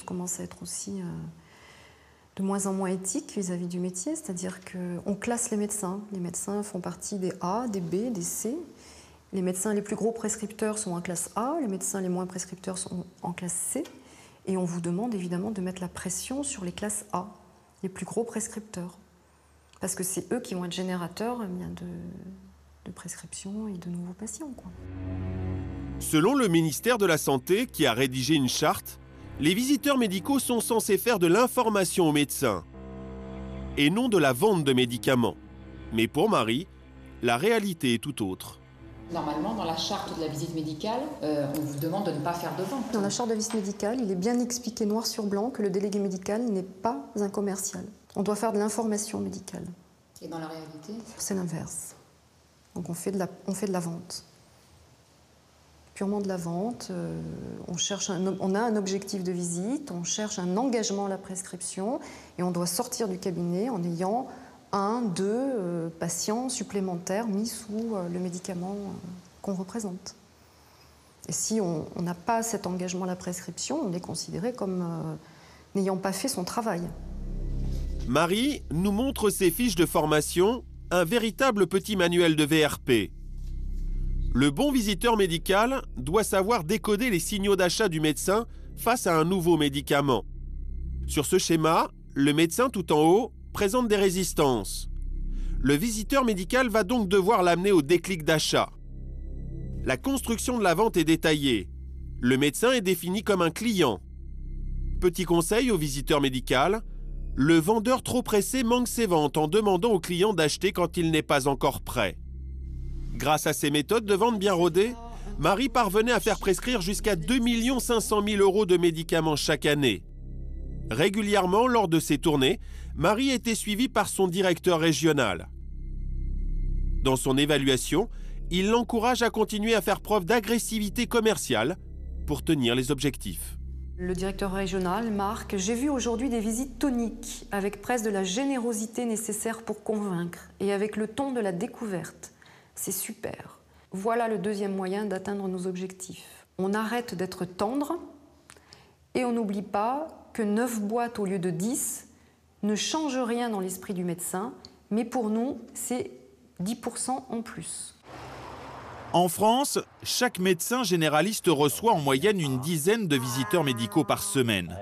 choses commencent à être aussi de moins en moins éthiques vis-à-vis du métier, c'est-à-dire qu'on classe les médecins. Les médecins font partie des A, des B, des C. Les médecins les plus gros prescripteurs sont en classe A, les médecins les moins prescripteurs sont en classe C. Et on vous demande évidemment de mettre la pression sur les classes A, les plus gros prescripteurs. Parce que c'est eux qui vont être générateurs de prescriptions et de nouveaux patients, quoi. Selon le ministère de la Santé, qui a rédigé une charte, les visiteurs médicaux sont censés faire de l'information aux médecins et non de la vente de médicaments. Mais pour Marie, la réalité est tout autre. Normalement, dans la charte de la visite médicale, on vous demande de ne pas faire de vente. Dans la charte de visite médicale, il est bien expliqué noir sur blanc que le délégué médical n'est pas un commercial. On doit faire de l'information médicale. Et dans la réalité? C'est l'inverse. Donc on fait de la vente. Purement de la vente. On a un objectif de visite, on cherche un engagement à la prescription et on doit sortir du cabinet en ayant 1, 2 patients supplémentaires mis sous le médicament qu'on représente. Et si on n'a pas cet engagement à la prescription, on est considéré comme n'ayant pas fait son travail. Marie nous montre ses fiches de formation, un véritable petit manuel de VRP. Le bon visiteur médical doit savoir décoder les signaux d'achat du médecin face à un nouveau médicament. Sur ce schéma, le médecin tout en haut présente des résistances. Le visiteur médical va donc devoir l'amener au déclic d'achat. La construction de la vente est détaillée. Le médecin est défini comme un client. Petit conseil au visiteur médical, le vendeur trop pressé manque ses ventes en demandant au client d'acheter quand il n'est pas encore prêt. Grâce à ces méthodes de vente bien rodées, Marie parvenait à faire prescrire jusqu'à 2 500 000 € de médicaments chaque année. Régulièrement, lors de ses tournées, Marie était suivie par son directeur régional. Dans son évaluation, il l'encourage à continuer à faire preuve d'agressivité commerciale pour tenir les objectifs. Le directeur régional, Marc, j'ai vu aujourd'hui des visites toniques, avec presque de la générosité nécessaire pour convaincre et avec le ton de la découverte. C'est super. Voilà le deuxième moyen d'atteindre nos objectifs. On arrête d'être tendre et on n'oublie pas que 9 boîtes au lieu de 10 ne changent rien dans l'esprit du médecin, mais pour nous, c'est 10% en plus. En France, chaque médecin généraliste reçoit en moyenne une dizaine de visiteurs médicaux par semaine.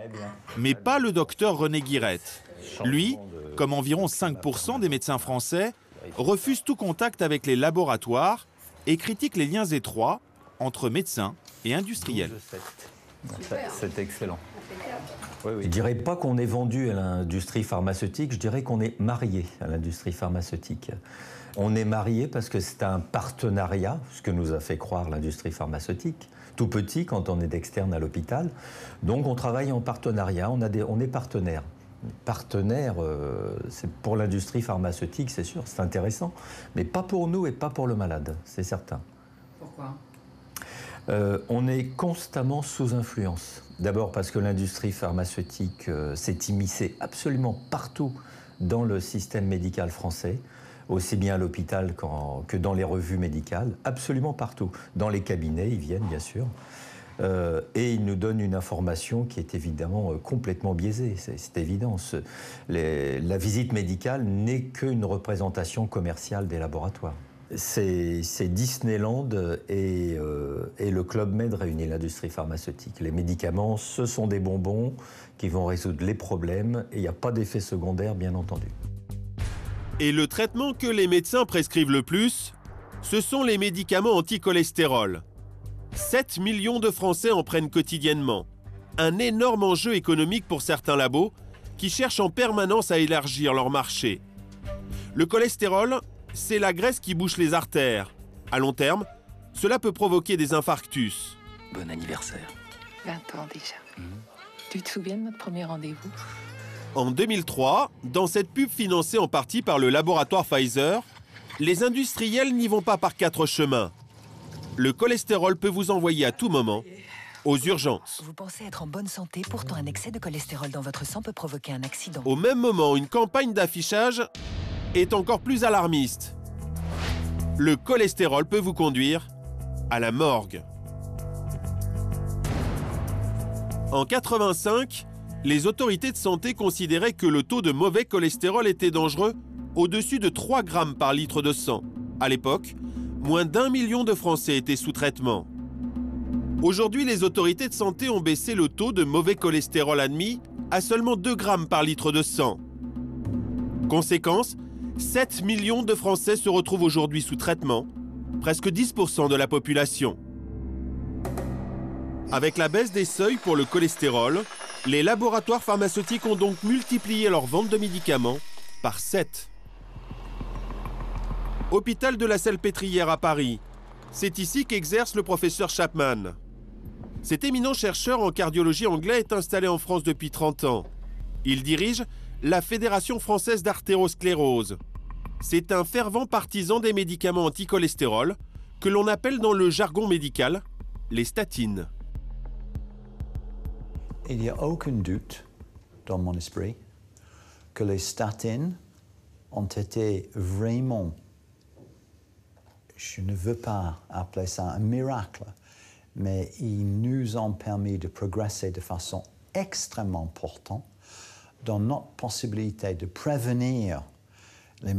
Mais pas le docteur René Guirette. Lui, comme environ 5% des médecins français, refuse tout contact avec les laboratoires et critique les liens étroits entre médecins et industriels. C'est excellent. Oui, oui. Je ne dirais pas qu'on est vendu à l'industrie pharmaceutique, je dirais qu'on est marié à l'industrie pharmaceutique. On est marié parce que c'est un partenariat, ce que nous a fait croire l'industrie pharmaceutique, tout petit quand on est externe à l'hôpital. Donc on travaille en partenariat, on est partenaires. Partenaire, c'est pour l'industrie pharmaceutique, c'est sûr, c'est intéressant, mais pas pour nous et pas pour le malade, c'est certain. Pourquoi ? On est constamment sous influence. D'abord parce que l'industrie pharmaceutique s'est immiscée absolument partout dans le système médical français, aussi bien à l'hôpital que dans les revues médicales, absolument partout. Dans les cabinets, ils viennent bien sûr. Et il nous donne une information qui est évidemment complètement biaisée, c'est évident. La visite médicale n'est qu'une représentation commerciale des laboratoires. C'est Disneyland et le Club Med réunis l'industrie pharmaceutique. Les médicaments, ce sont des bonbons qui vont résoudre les problèmes et il n'y a pas d'effet secondaire, bien entendu. Et le traitement que les médecins prescrivent le plus, ce sont les médicaments anti-cholestérol. 7 millions de Français en prennent quotidiennement. Un énorme enjeu économique pour certains labos qui cherchent en permanence à élargir leur marché. Le cholestérol, c'est la graisse qui bouche les artères. À long terme, cela peut provoquer des infarctus. Bon anniversaire. 20 ans déjà. Tu te souviens de notre premier rendez-vous? En 2003, dans cette pub financée en partie par le laboratoire Pfizer, les industriels n'y vont pas par 4 chemins. Le cholestérol peut vous envoyer à tout moment aux urgences. Vous pensez être en bonne santé, pourtant un excès de cholestérol dans votre sang peut provoquer un accident. Au même moment, une campagne d'affichage est encore plus alarmiste. Le cholestérol peut vous conduire à la morgue. En 1985, les autorités de santé considéraient que le taux de mauvais cholestérol était dangereux au-dessus de 3 grammes par litre de sang. À l'époque, moins d'1 million de Français étaient sous traitement. Aujourd'hui, les autorités de santé ont baissé le taux de mauvais cholestérol admis à seulement 2 grammes par litre de sang. Conséquence, 7 millions de Français se retrouvent aujourd'hui sous traitement, presque 10% de la population. Avec la baisse des seuils pour le cholestérol, les laboratoires pharmaceutiques ont donc multiplié leur vente de médicaments par 7. Hôpital de la Salpêtrière à Paris. C'est ici qu'exerce le professeur Chapman. Cet éminent chercheur en cardiologie anglais est installé en France depuis 30 ans. Il dirige la Fédération française d'artérosclérose. C'est un fervent partisan des médicaments anti-cholestérol que l'on appelle dans le jargon médical les statines. Il n'y a aucun doute dans mon esprit que les statines ont été vraiment, je ne veux pas appeler ça un miracle, mais ils nous ont permis de progresser de façon extrêmement importante dans notre possibilité de prévenir les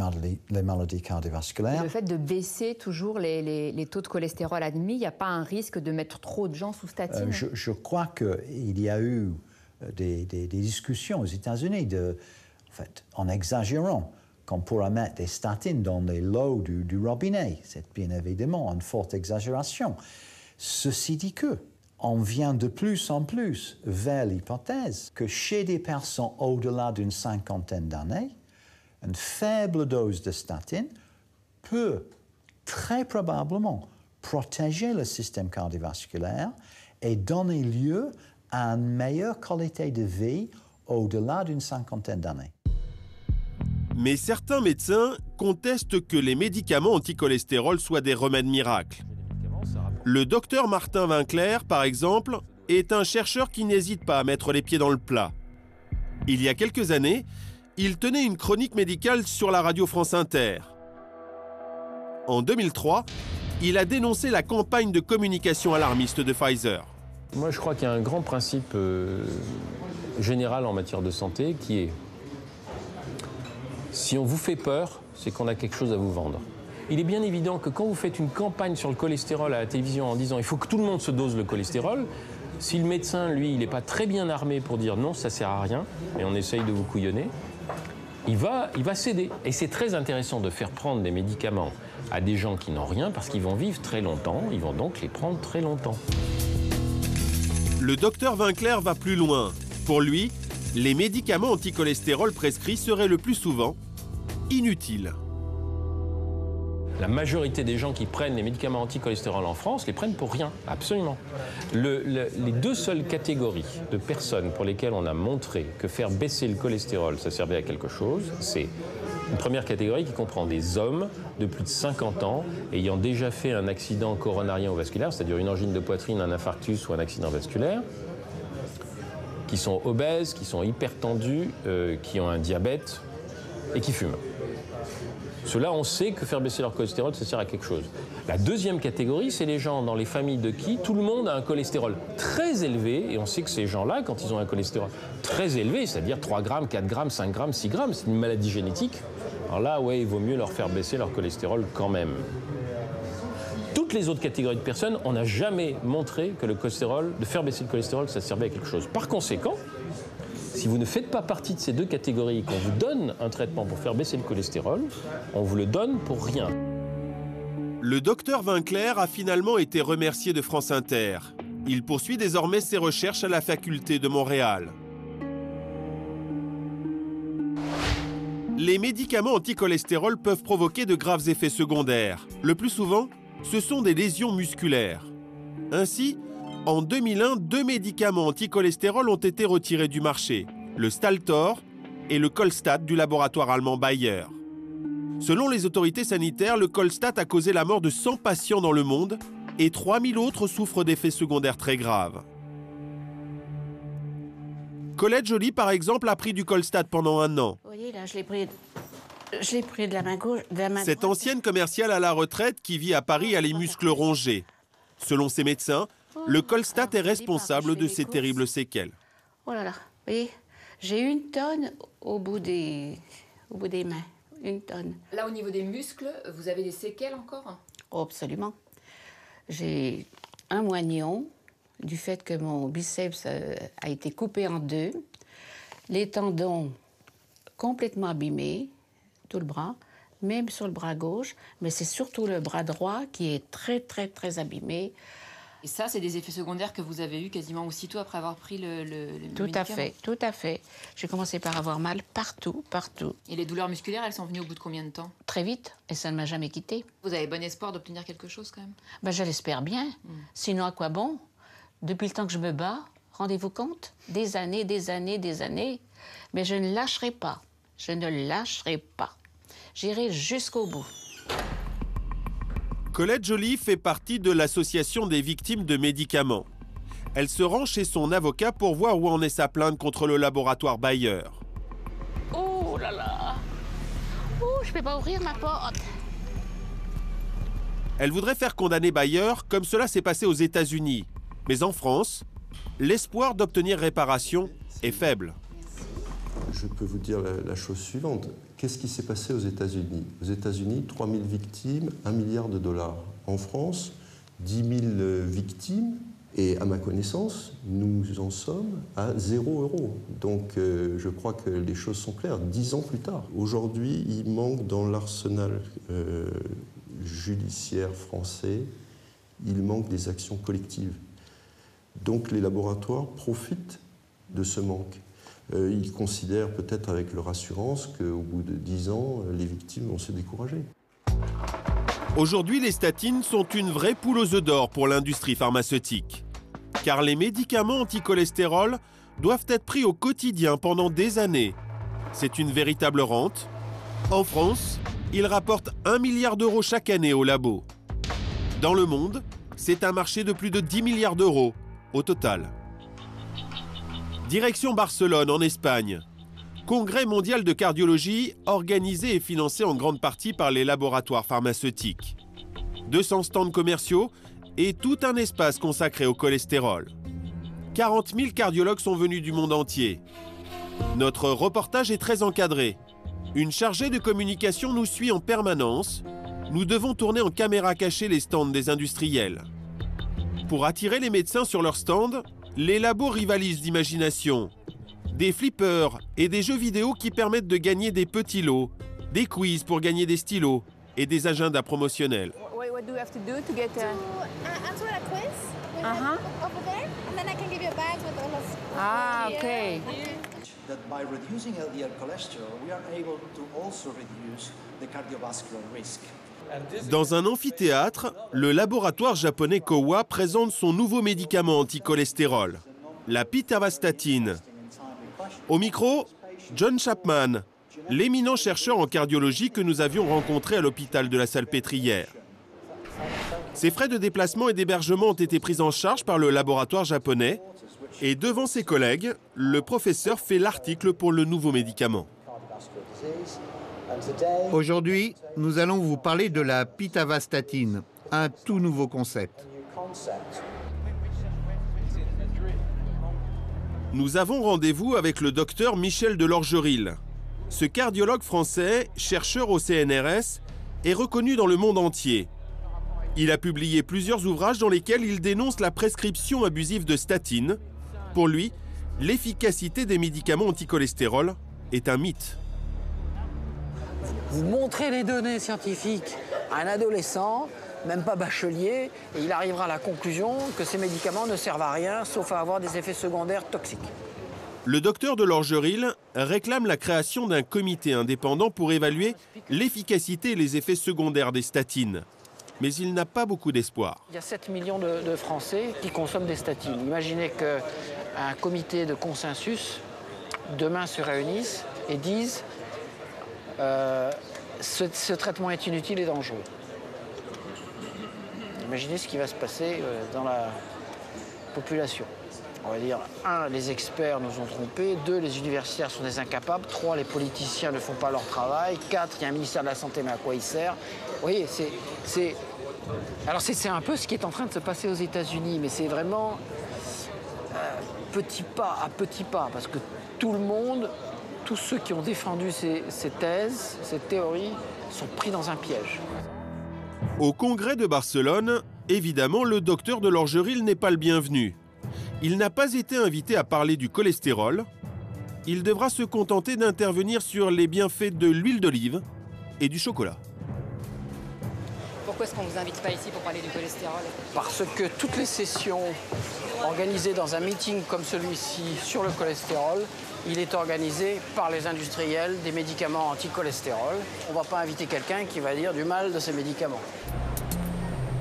maladies cardiovasculaires. Le fait de baisser toujours les taux de cholestérol admis, il n'y a pas un risque de mettre trop de gens sous statine? Je crois qu'il y a eu des discussions aux États-Unis, en fait, en exagérant, qu'on pourra mettre des statines dans les lots du robinet. C'est bien évidemment une forte exagération. Ceci dit que on vient de plus en plus vers l'hypothèse que chez des personnes au-delà d'une cinquantaine d'années, une faible dose de statine peut très probablement protéger le système cardiovasculaire et donner lieu à une meilleure qualité de vie au-delà d'une cinquantaine d'années. Mais certains médecins contestent que les médicaments anti-cholestérol soient des remèdes miracles. Le docteur Martin Winkler, par exemple, est un chercheur qui n'hésite pas à mettre les pieds dans le plat. Il y a quelques années, il tenait une chronique médicale sur la radio France Inter. En 2003, il a dénoncé la campagne de communication alarmiste de Pfizer. Moi, je crois qu'il y a un grand principe général en matière de santé qui est si on vous fait peur, c'est qu'on a quelque chose à vous vendre. Il est bien évident que quand vous faites une campagne sur le cholestérol à la télévision en disant il faut que tout le monde se dose le cholestérol, si le médecin, lui, il n'est pas très bien armé pour dire non, ça ne sert à rien, et on essaye de vous couillonner, il va céder. Et c'est très intéressant de faire prendre des médicaments à des gens qui n'ont rien parce qu'ils vont vivre très longtemps, ils vont donc les prendre très longtemps. Le docteur Winkler va plus loin. Pour lui, les médicaments anti-cholestérol prescrits seraient le plus souvent inutiles. La majorité des gens qui prennent les médicaments anti-cholestérol en France les prennent pour rien, absolument. Les deux seules catégories de personnes pour lesquelles on a montré que faire baisser le cholestérol, ça servait à quelque chose, c'est une première catégorie qui comprend des hommes de plus de 50 ans ayant déjà fait un accident coronarien ou vasculaire, c'est-à-dire une angine de poitrine, un infarctus ou un accident vasculaire, qui sont obèses, qui sont hypertendus, qui ont un diabète et qui fument. Ceux-là, on sait que faire baisser leur cholestérol, ça sert à quelque chose. La deuxième catégorie, c'est les gens dans les familles de qui tout le monde a un cholestérol très élevé. Et on sait que ces gens-là, quand ils ont un cholestérol très élevé, c'est-à-dire 3 grammes, 4 grammes, 5 grammes, 6 grammes, c'est une maladie génétique. Alors là, ouais, il vaut mieux leur faire baisser leur cholestérol quand même. Toutes les autres catégories de personnes, on n'a jamais montré que le cholestérol, de faire baisser le cholestérol, ça servait à quelque chose. Par conséquent, si vous ne faites pas partie de ces deux catégories et qu'on vous donne un traitement pour faire baisser le cholestérol, on vous le donne pour rien. Le docteur Winkler a finalement été remercié de France Inter. Il poursuit désormais ses recherches à la faculté de Montréal. Les médicaments anti-cholestérol peuvent provoquer de graves effets secondaires. Le plus souvent, ce sont des lésions musculaires. Ainsi, en 2001, 2 médicaments anti-cholestérol ont été retirés du marché, le Staltor et le Colstat du laboratoire allemand Bayer. Selon les autorités sanitaires, le Colstat a causé la mort de 100 patients dans le monde et 3000 autres souffrent d'effets secondaires très graves. Colette Joly, par exemple, a pris du Colstat pendant 1 an. Vous voyez, là, je l'ai pris de la main gauche, de la main Cette droite. ancienne commerciale à la retraite qui vit à Paris a les muscles rongés. Selon ses médecins, le Colstat est responsable de ces terribles séquelles. Oh là là, vous voyez, j'ai 1 tonne au bout des mains, 1 tonne. Là, au niveau des muscles, vous avez des séquelles encore? Oh, absolument. J'ai un moignon du fait que mon biceps a été coupé en 2, les tendons complètement abîmés, tout le bras, même sur le bras gauche, mais c'est surtout le bras droit qui est très, très, très abîmé. Et ça, c'est des effets secondaires que vous avez eus quasiment aussitôt après avoir pris le médicament? Tout à fait. J'ai commencé par avoir mal partout, partout. Et les douleurs musculaires, elles sont venues au bout de combien de temps? Très vite, et ça ne m'a jamais quittée. Vous avez bon espoir d'obtenir quelque chose quand même? Ben, je l'espère bien. Sinon, à quoi bon? Depuis le temps que je me bats, rendez-vous compte? Des années, des années, des années. Mais je ne lâcherai pas. Je ne lâcherai pas. J'irai jusqu'au bout. Colette Joly fait partie de l'association des victimes de médicaments. Elle se rend chez son avocat pour voir où en est sa plainte contre le laboratoire Bayer. Oh là là! Oh, je ne peux pas ouvrir ma porte. Elle voudrait faire condamner Bayer comme cela s'est passé aux États-Unis. Mais en France, l'espoir d'obtenir réparation est faible. Je peux vous dire la chose suivante. Qu'est-ce qui s'est passé aux États-Unis? Aux États-Unis, 3000 victimes, 1 milliard de dollars. En France, 10 000 victimes. Et à ma connaissance, nous en sommes à 0 €. Donc je crois que les choses sont claires. 10 ans plus tard. Aujourd'hui, il manque dans l'arsenal judiciaire français, il manque des actions collectives. Donc les laboratoires profitent de ce manque. Ils considèrent peut-être avec leur assurance qu'au bout de 10 ans, les victimes vont se décourager. Aujourd'hui, les statines sont une vraie poule aux œufs d'or pour l'industrie pharmaceutique. Car les médicaments anti-cholestérol doivent être pris au quotidien pendant des années. C'est une véritable rente. En France, ils rapportent 1 milliard d'euros chaque année au labo. Dans le monde, c'est un marché de plus de 10 milliards d'euros au total. Direction Barcelone, en Espagne. Congrès mondial de cardiologie, organisé et financé en grande partie par les laboratoires pharmaceutiques. 200 stands commerciaux et tout un espace consacré au cholestérol. 40 000 cardiologues sont venus du monde entier. Notre reportage est très encadré. Une chargée de communication nous suit en permanence. Nous devons tourner en caméra cachée les stands des industriels. Pour attirer les médecins sur leurs stands, les labos rivalisent d'imagination. Des flippers et des jeux vidéo qui permettent de gagner des petits lots, des quiz pour gagner des stylos et des agendas promotionnels. What do you have to do to get answer a quiz over there, and then I can give you a bag with all of. Ah, okay. That by reducing LDL cholesterol, we are able to also reduce the cardiovascular risk. Dans un amphithéâtre, le laboratoire japonais Kowa présente son nouveau médicament anti-cholestérol, la pitavastatine. Au micro, John Chapman, l'éminent chercheur en cardiologie que nous avions rencontré à l'hôpital de la Salpêtrière. Ses frais de déplacement et d'hébergement ont été pris en charge par le laboratoire japonais et devant ses collègues, le professeur fait l'article pour le nouveau médicament. Aujourd'hui, nous allons vous parler de la pitavastatine, un tout nouveau concept. Nous avons rendez-vous avec le docteur Michel Delorgeril. Ce cardiologue français, chercheur au CNRS, est reconnu dans le monde entier. Il a publié plusieurs ouvrages dans lesquels il dénonce la prescription abusive de statines. Pour lui, l'efficacité des médicaments anti-cholestérol est un mythe. Vous montrez les données scientifiques à un adolescent, même pas bachelier, et il arrivera à la conclusion que ces médicaments ne servent à rien, sauf à avoir des effets secondaires toxiques. Le docteur Delorgeril réclame la création d'un comité indépendant pour évaluer l'efficacité et les effets secondaires des statines. Mais il n'a pas beaucoup d'espoir. Il y a 7 millions de Français qui consomment des statines. Imaginez qu'un comité de consensus, demain, se réunisse et dise ce traitement est inutile et dangereux. Imaginez ce qui va se passer dans la population. On va dire, 1, les experts nous ont trompés, 2, les universitaires sont des incapables, 3, les politiciens ne font pas leur travail, 4, il y a un ministère de la Santé, mais à quoi il sert? Vous voyez, Alors c'est un peu ce qui est en train de se passer aux États-Unis, mais c'est vraiment petit pas à petit pas, parce que tout le monde, tous ceux qui ont défendu ces thèses, ces théories, sont pris dans un piège. Au congrès de Barcelone, évidemment, le docteur de l'Orgeril n'est pas le bienvenu. Il n'a pas été invité à parler du cholestérol. Il devra se contenter d'intervenir sur les bienfaits de l'huile d'olive et du chocolat. Pourquoi est-ce qu'on ne vous invite pas ici pour parler du cholestérol? Parce que toutes les sessions organisées dans un meeting comme celui-ci sur le cholestérol, il est organisé par les industriels des médicaments anti-cholestérol. On ne va pas inviter quelqu'un qui va dire du mal de ces médicaments.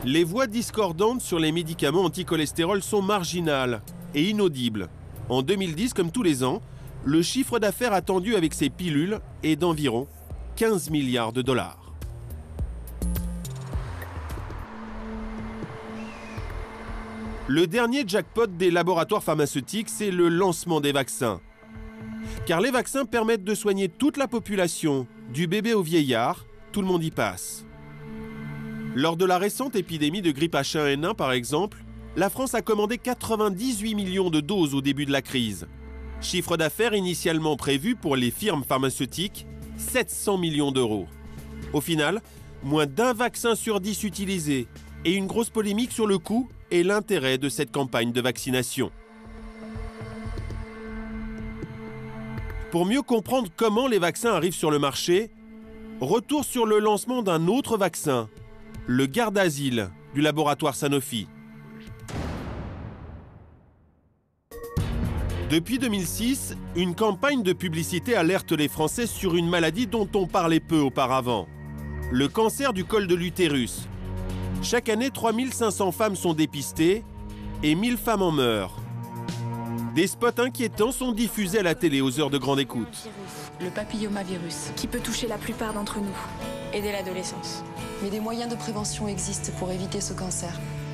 Les voix discordantes sur les médicaments anti-cholestérol sont marginales et inaudibles. En 2010, comme tous les ans, le chiffre d'affaires attendu avec ces pilules est d'environ 15 milliards de dollars. Le dernier jackpot des laboratoires pharmaceutiques, c'est le lancement des vaccins. Car les vaccins permettent de soigner toute la population, du bébé au vieillard, tout le monde y passe. Lors de la récente épidémie de grippe H1N1 par exemple, la France a commandé 98 millions de doses au début de la crise. Chiffre d'affaires initialement prévu pour les firmes pharmaceutiques, 700 millions d'euros. Au final, moins d'un vaccin sur 10 utilisé et une grosse polémique sur le coût et l'intérêt de cette campagne de vaccination. Pour mieux comprendre comment les vaccins arrivent sur le marché, retour sur le lancement d'un autre vaccin, le Gardasil du laboratoire Sanofi. Depuis 2006, une campagne de publicité alerte les Français sur une maladie dont on parlait peu auparavant, le cancer du col de l'utérus. Chaque année, 3500 femmes sont dépistées et 1000 femmes en meurent. Des spots inquiétants sont diffusés à la télé aux heures de grande écoute. Le papillomavirus, qui peut toucher la plupart d'entre nous, et dès l'adolescence. Mais des moyens de prévention existent pour éviter ce cancer.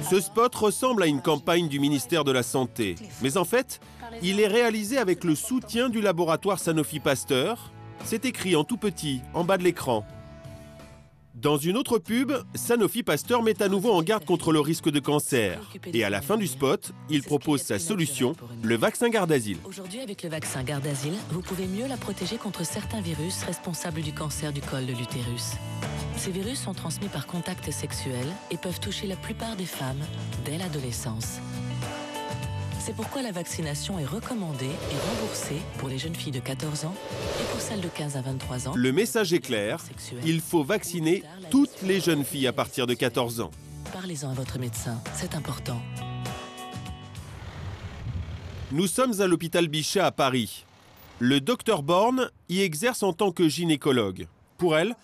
Ce spot ressemble à une campagne du ministère de la Santé. Mais en fait, il est réalisé avec le soutien du laboratoire Sanofi Pasteur. C'est écrit en tout petit, en bas de l'écran. Dans une autre pub, Sanofi Pasteur met à nouveau en garde contre le risque de cancer. Et à la fin du spot, il propose sa solution, le vaccin Gardasil. Aujourd'hui, avec le vaccin Gardasil, vous pouvez mieux la protéger contre certains virus responsables du cancer du col de l'utérus. Ces virus sont transmis par contact sexuel et peuvent toucher la plupart des femmes dès l'adolescence. C'est pourquoi la vaccination est recommandée et remboursée pour les jeunes filles de 14 ans et pour celles de 15 à 23 ans. Le message est clair, il faut vacciner toutes les jeunes filles à partir de 14 ans. Parlez-en à votre médecin, c'est important. Nous sommes à l'hôpital Bichat à Paris. Le docteur Borne y exerce en tant que gynécologue. Pour elle,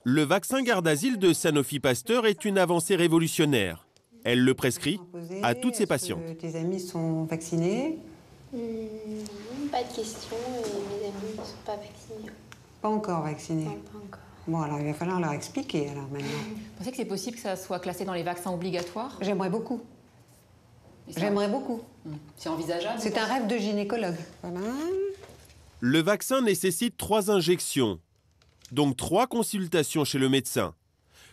le vaccin Gardasil de Sanofi Pasteur est une avancée révolutionnaire. Elle le prescrit à toutes ses patientes. Tes amis sont vaccinés? Pas de questions, et mes amis ne sont pas vaccinés. Pas encore vaccinés? Non, pas encore. Bon, alors il va falloir leur expliquer alors maintenant. Vous pensez que c'est possible que ça soit classé dans les vaccins obligatoires? J'aimerais beaucoup. J'aimerais beaucoup. C'est envisageable? C'est un rêve de gynécologue. Voilà. Le vaccin nécessite 3 injections, donc 3 consultations chez le médecin.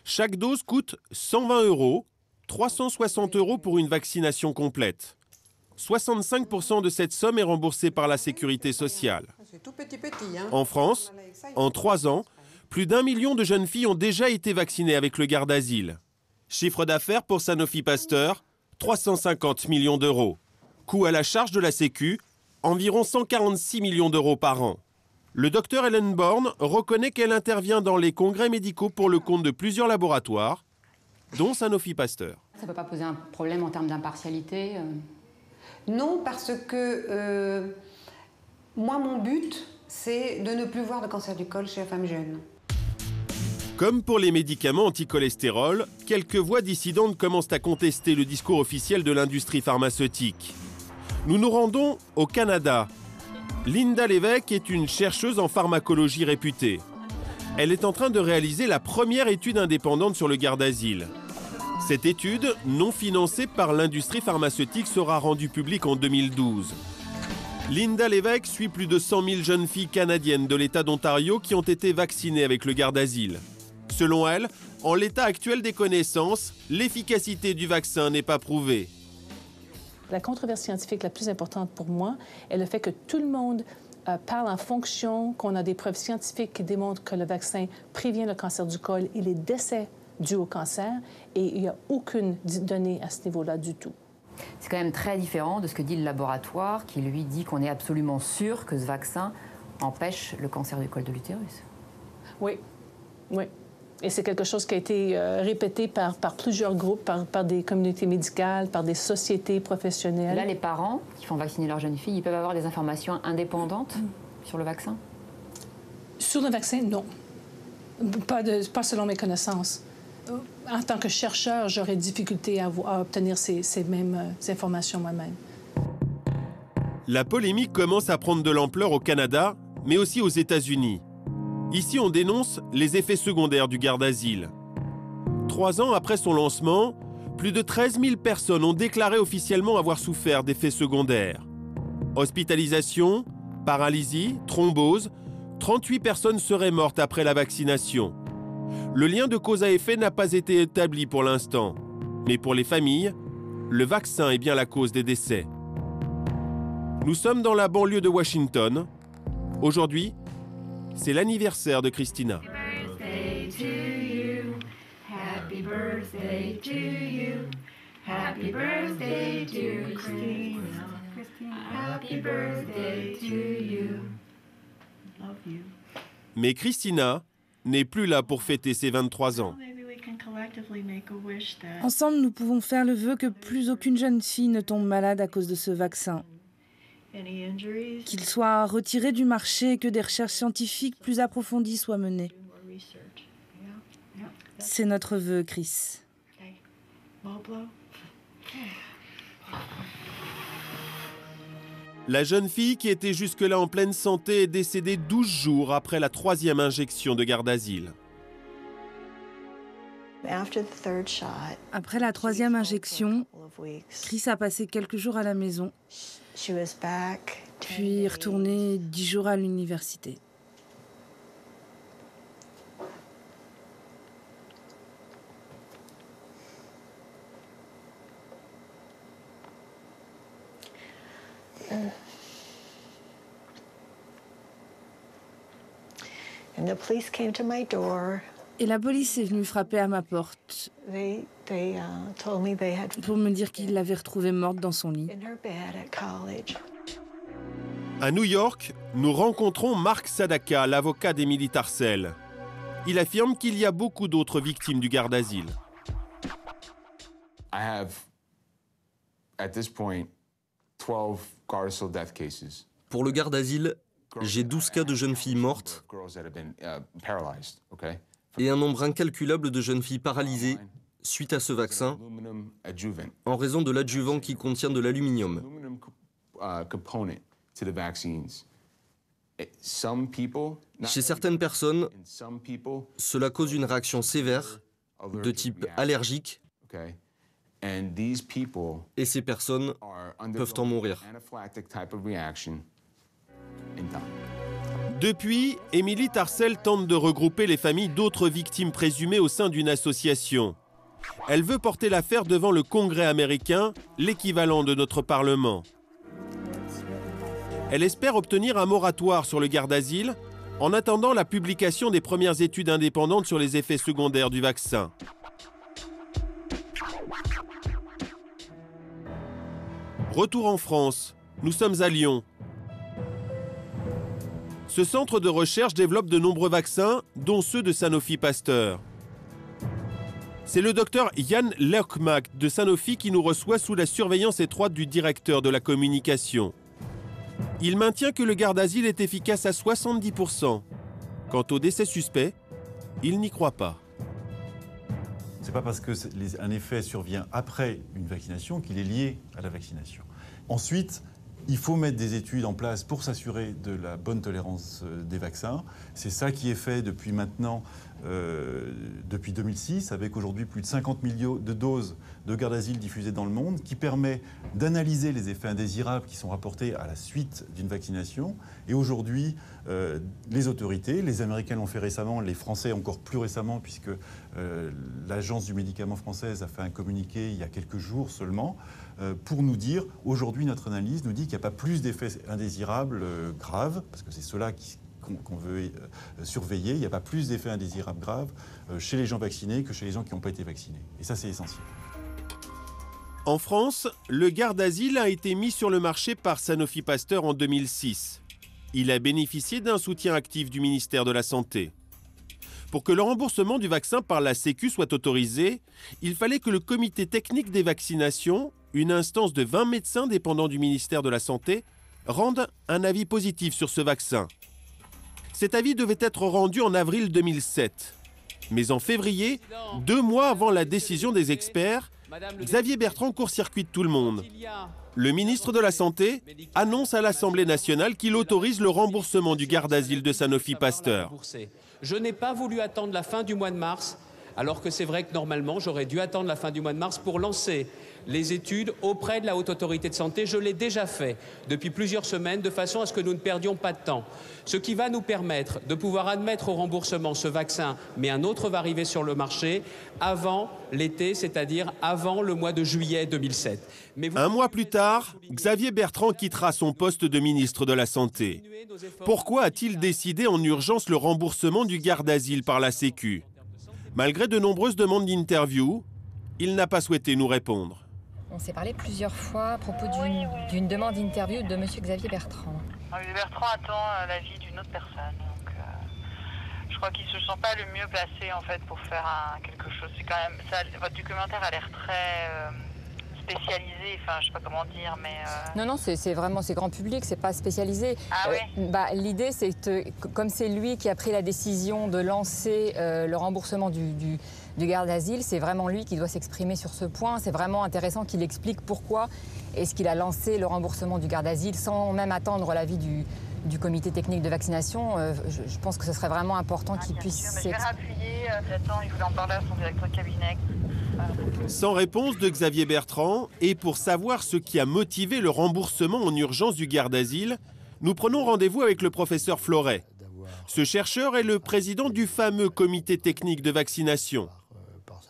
Chaque dose coûte 120 €, 360 € pour une vaccination complète. 65% de cette somme est remboursée par la sécurité sociale. C'est tout petit, hein. En France, en 3 ans, plus d'1 million de jeunes filles ont déjà été vaccinées avec le Gardasil. Chiffre d'affaires pour Sanofi Pasteur, 350 millions d'euros. Coût à la charge de la Sécu, environ 146 millions d'euros par an. Le docteur Hélène Borne reconnaît qu'elle intervient dans les congrès médicaux pour le compte de plusieurs laboratoires, dont Sanofi Pasteur. Ça ne peut pas poser un problème en termes d'impartialité? Non, parce que moi, mon but, c'est de ne plus voir de cancer du col chez la femme jeune. Comme pour les médicaments anti-cholestérol, quelques voix dissidentes commencent à contester le discours officiel de l'industrie pharmaceutique. Nous nous rendons au Canada. Linda Lévesque est une chercheuse en pharmacologie réputée. Elle est en train de réaliser la première étude indépendante sur le Gardasil. Cette étude, non financée par l'industrie pharmaceutique, sera rendue publique en 2012. Linda Lévesque suit plus de 100 000 jeunes filles canadiennes de l'État d'Ontario qui ont été vaccinées avec le Gardasil. Selon elle, en l'état actuel des connaissances, l'efficacité du vaccin n'est pas prouvée. La controverse scientifique la plus importante pour moi est le fait que tout le monde parle en fonction qu'on a des preuves scientifiques qui démontrent que le vaccin prévient le cancer du col et les décès dus au cancer, et il n'y a aucune donnée à ce niveau-là du tout. C'est quand même très différent de ce que dit le laboratoire, qui lui dit qu'on est absolument sûr que ce vaccin empêche le cancer du col de l'utérus. Oui, oui. Et c'est quelque chose qui a été répété par plusieurs groupes, par des communautés médicales, par des sociétés professionnelles. Là, les parents qui font vacciner leurs jeunes filles, ils peuvent avoir des informations indépendantes sur le vaccin? Sur le vaccin, non. Pas selon mes connaissances. En tant que chercheur, j'aurais difficulté à obtenir ces mêmes informations moi-même. La polémique commence à prendre de l'ampleur au Canada, mais aussi aux États-Unis. Ici, on dénonce les effets secondaires du Gardasil. 3 ans après son lancement, plus de 13 000 personnes ont déclaré officiellement avoir souffert d'effets secondaires. Hospitalisation, paralysie, thrombose, 38 personnes seraient mortes après la vaccination. Le lien de cause à effet n'a pas été établi pour l'instant. Mais pour les familles, le vaccin est bien la cause des décès. Nous sommes dans la banlieue de Washington. Aujourd'hui, c'est l'anniversaire de Christina. Happy birthday to you. Happy birthday to Christina. Happy birthday to you. Love you. Mais Christina n'est plus là pour fêter ses 23 ans. Ensemble, nous pouvons faire le vœu que plus aucune jeune fille ne tombe malade à cause de ce vaccin. Qu'il soit retiré du marché et que des recherches scientifiques plus approfondies soient menées. C'est notre vœu, Chris. La jeune fille qui était jusque-là en pleine santé est décédée 12 jours après la 3e injection de Gardasil. Après la 3e injection, Chris a passé quelques jours à la maison, puis est retournée 10 jours à l'université. Et la police est venue frapper à ma porte pour me dire qu'ils l'avaient retrouvée morte dans son lit. À New York, nous rencontrons Mark Sadaka, l'avocat d'Emily Tarcel. Il affirme qu'il y a beaucoup d'autres victimes du Gardasil. I have, at this point, 12 Gardasil death cases. Pour le Gardasil, j'ai 12 cas de jeunes filles mortes et un nombre incalculable de jeunes filles paralysées suite à ce vaccin en raison de l'adjuvant qui contient de l'aluminium. Chez certaines personnes, cela cause une réaction sévère de type allergique et ces personnes peuvent en mourir. Depuis, Emily Tarcel tente de regrouper les familles d'autres victimes présumées au sein d'une association. Elle veut porter l'affaire devant le Congrès américain, l'équivalent de notre Parlement. Elle espère obtenir un moratoire sur le Gardasil en attendant la publication des premières études indépendantes sur les effets secondaires du vaccin. Retour en France, nous sommes à Lyon. Ce centre de recherche développe de nombreux vaccins, dont ceux de Sanofi Pasteur. C'est le docteur Yann Lerckmack de Sanofi qui nous reçoit sous la surveillance étroite du directeur de la communication. Il maintient que le Gardasil est efficace à 70%. Quant au décès suspect, il n'y croit pas. C'est pas parce qu'un effet survient après une vaccination qu'il est lié à la vaccination. Ensuite, Il faut mettre des études en place pour s'assurer de la bonne tolérance des vaccins. C'est ça qui est fait depuis maintenant, depuis 2006, avec aujourd'hui plus de 50 millions de doses de Gardasil diffusées dans le monde, qui permet d'analyser les effets indésirables qui sont rapportés à la suite d'une vaccination. Et aujourd'hui, les autorités, les Américains l'ont fait récemment, les Français encore plus récemment, puisque l'Agence du médicament française a fait un communiqué il y a quelques jours seulement, pour nous dire, aujourd'hui notre analyse nous dit qu'il n'y a pas plus d'effets indésirables graves, parce que c'est cela qu'on veut surveiller, il n'y a pas plus d'effets indésirables graves chez les gens vaccinés que chez les gens qui n'ont pas été vaccinés. Et ça, c'est essentiel. En France, le Gardasil a été mis sur le marché par Sanofi Pasteur en 2006. Il a bénéficié d'un soutien actif du ministère de la Santé. Pour que le remboursement du vaccin par la Sécu soit autorisé, il fallait que le comité technique des vaccinations, une instance de 20 médecins dépendants du ministère de la Santé, rende un avis positif sur ce vaccin. Cet avis devait être rendu en avril 2007. Mais en février, 2 mois avant la décision des experts, Xavier Bertrand court-circuite tout le monde. Le ministre de la Santé annonce à l'Assemblée nationale qu'il autorise le remboursement du Gardasil de Sanofi Pasteur. Je n'ai pas voulu attendre la fin du mois de mars, alors que c'est vrai que normalement, j'aurais dû attendre la fin du mois de mars pour lancer les études auprès de la Haute Autorité de Santé. Je l'ai déjà fait depuis plusieurs semaines, de façon à ce que nous ne perdions pas de temps. Ce qui va nous permettre de pouvoir admettre au remboursement ce vaccin, mais un autre va arriver sur le marché avant l'été, c'est-à-dire avant le mois de juillet 2007. Un mois plus tard, Xavier Bertrand quittera son poste de ministre de la Santé. Pourquoi a-t-il décidé en urgence le remboursement du Gardasil par la Sécu? Malgré de nombreuses demandes d'interview, il n'a pas souhaité nous répondre. On s'est parlé plusieurs fois à propos d'une demande d'interview de M. Xavier Bertrand. Xavier Bertrand attend l'avis d'une autre personne. Donc, je crois qu'il ne se sent pas le mieux placé en fait, pour faire quelque chose. C'est quand même, votre documentaire a l'air très spécialisé, enfin je sais pas comment dire, mais... Non, c'est vraiment grand public, c'est pas spécialisé. Ah oui. L'idée, c'est que comme c'est lui qui a pris la décision de lancer le remboursement du Gardasil, c'est vraiment lui qui doit s'exprimer sur ce point. C'est vraiment intéressant qu'il explique pourquoi est-ce qu'il a lancé le remboursement du Gardasil sans même attendre l'avis du comité technique de vaccination. Je pense que ce serait vraiment important qu'il puisse... Je vais rappuyer, j'attends, il voulait en parler à son directeur de cabinet. Sans réponse de Xavier Bertrand, et pour savoir ce qui a motivé le remboursement en urgence du Gardasil, nous prenons rendez-vous avec le professeur Floret. Ce chercheur est le président du fameux comité technique de vaccination.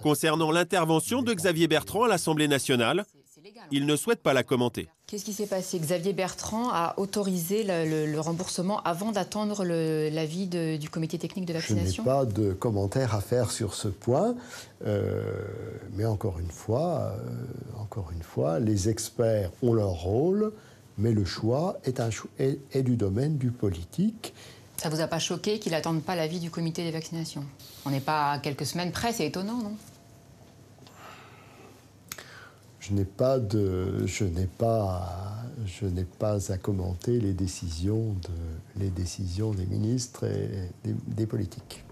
Concernant l'intervention de Xavier Bertrand à l'Assemblée nationale, il ne souhaite pas la commenter. Qu'est-ce qui s'est passé? Xavier Bertrand a autorisé le remboursement avant d'attendre l'avis du comité technique de vaccination? Je n'ai pas de commentaire à faire sur ce point, mais encore une fois, les experts ont leur rôle, mais le choix est du domaine du politique. Ça ne vous a pas choqué qu'il n'attende pas l'avis du comité des vaccinations? On n'est pas à quelques semaines près, c'est étonnant, non? Je n'ai pas à commenter les décisions des ministres et des politiques.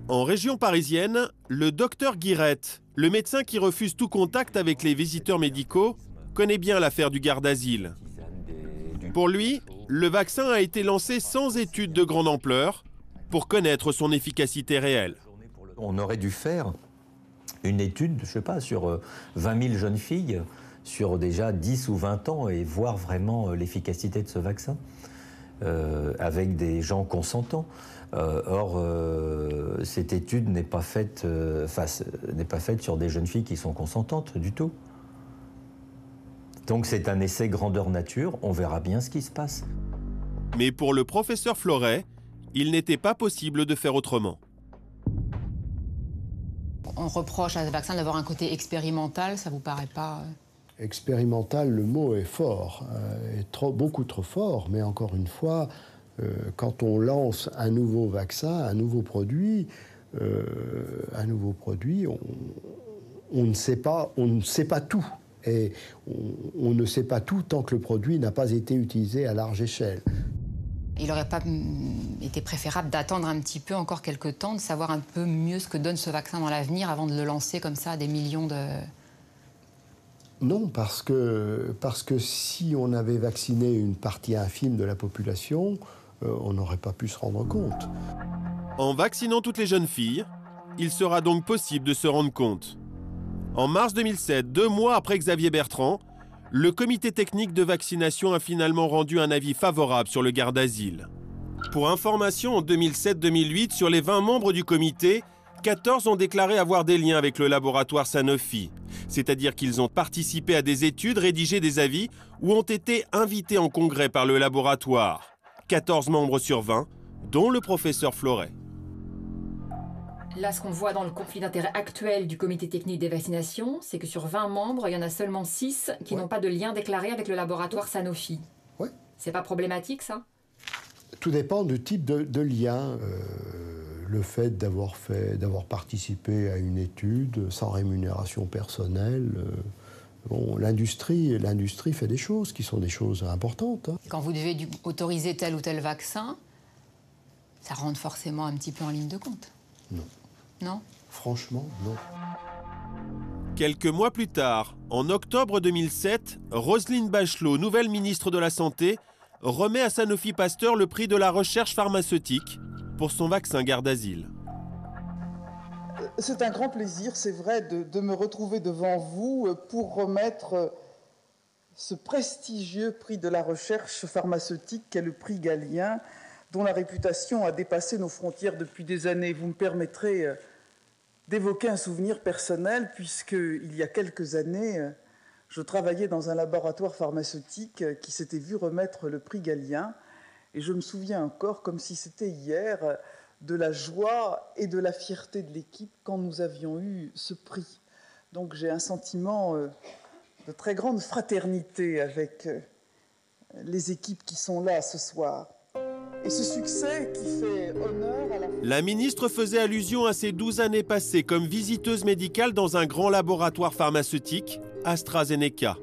En région parisienne, le docteur Guirette, le médecin qui refuse tout contact avec les visiteurs médicaux, connaît bien l'affaire du Gardasil. Pour lui, le vaccin a été lancé sans étude de grande ampleur pour connaître son efficacité réelle. On aurait dû faire une étude, je ne sais pas, sur 20 000 jeunes filles, sur déjà 10 ou 20 ans, et voir vraiment l'efficacité de ce vaccin, avec des gens consentants. Or, cette étude n'est pas faite sur des jeunes filles qui sont consentantes du tout. Donc c'est un essai grandeur nature, on verra bien ce qui se passe. Mais pour le professeur Floret, il n'était pas possible de faire autrement. On reproche à ce vaccin d'avoir un côté expérimental, ça vous paraît pas... Expérimental, le mot est fort, beaucoup trop fort, mais encore une fois, quand on lance un nouveau vaccin, un nouveau produit, on ne sait pas tout. Et on ne sait pas tout tant que le produit n'a pas été utilisé à large échelle. Il n'aurait pas été préférable d'attendre un petit peu, encore quelques temps, de savoir un peu mieux ce que donne ce vaccin dans l'avenir avant de le lancer comme ça à des millions de... Non, parce que si on avait vacciné une partie infime de la population, on n'aurait pas pu se rendre compte. En vaccinant toutes les jeunes filles, il sera donc possible de se rendre compte. En mars 2007, 2 mois après Xavier Bertrand, le comité technique de vaccination a finalement rendu un avis favorable sur le garde-asile. Pour information, en 2007-2008, sur les 20 membres du comité, 14 ont déclaré avoir des liens avec le laboratoire Sanofi, c'est-à-dire qu'ils ont participé à des études, rédigé des avis ou ont été invités en congrès par le laboratoire. 14 membres sur 20, dont le professeur Floret. Là, ce qu'on voit dans le conflit d'intérêts actuel du comité technique des vaccinations, c'est que sur 20 membres, il y en a seulement 6 qui n'ont pas de lien déclaré avec le laboratoire Sanofi. Oui. C'est pas problématique, ça? Tout dépend du type de lien. Le fait d'avoir participé à une étude sans rémunération personnelle, bon, l'industrie fait des choses qui sont des choses importantes. Hein. Quand vous devez autoriser tel ou tel vaccin, ça rentre forcément un petit peu en ligne de compte. Non. Non? Franchement, non. Quelques mois plus tard, en octobre 2007, Roselyne Bachelot, nouvelle ministre de la Santé, remet à Sanofi Pasteur le prix de la recherche pharmaceutique pour son vaccin Gardasil. C'est un grand plaisir, c'est vrai, de me retrouver devant vous pour remettre ce prestigieux prix de la recherche pharmaceutique qu'est le prix Galien, dont la réputation a dépassé nos frontières depuis des années. Vous me permettrez d'évoquer un souvenir personnel, puisqu'il y a quelques années, je travaillais dans un laboratoire pharmaceutique qui s'était vu remettre le prix Galien. Et je me souviens encore, comme si c'était hier, de la joie et de la fierté de l'équipe quand nous avions eu ce prix. Donc j'ai un sentiment de très grande fraternité avec les équipes qui sont là ce soir. Et ce succès qui fait honneur à La ministre faisait allusion à ses 12 années passées comme visiteuse médicale dans un grand laboratoire pharmaceutique, AstraZeneca.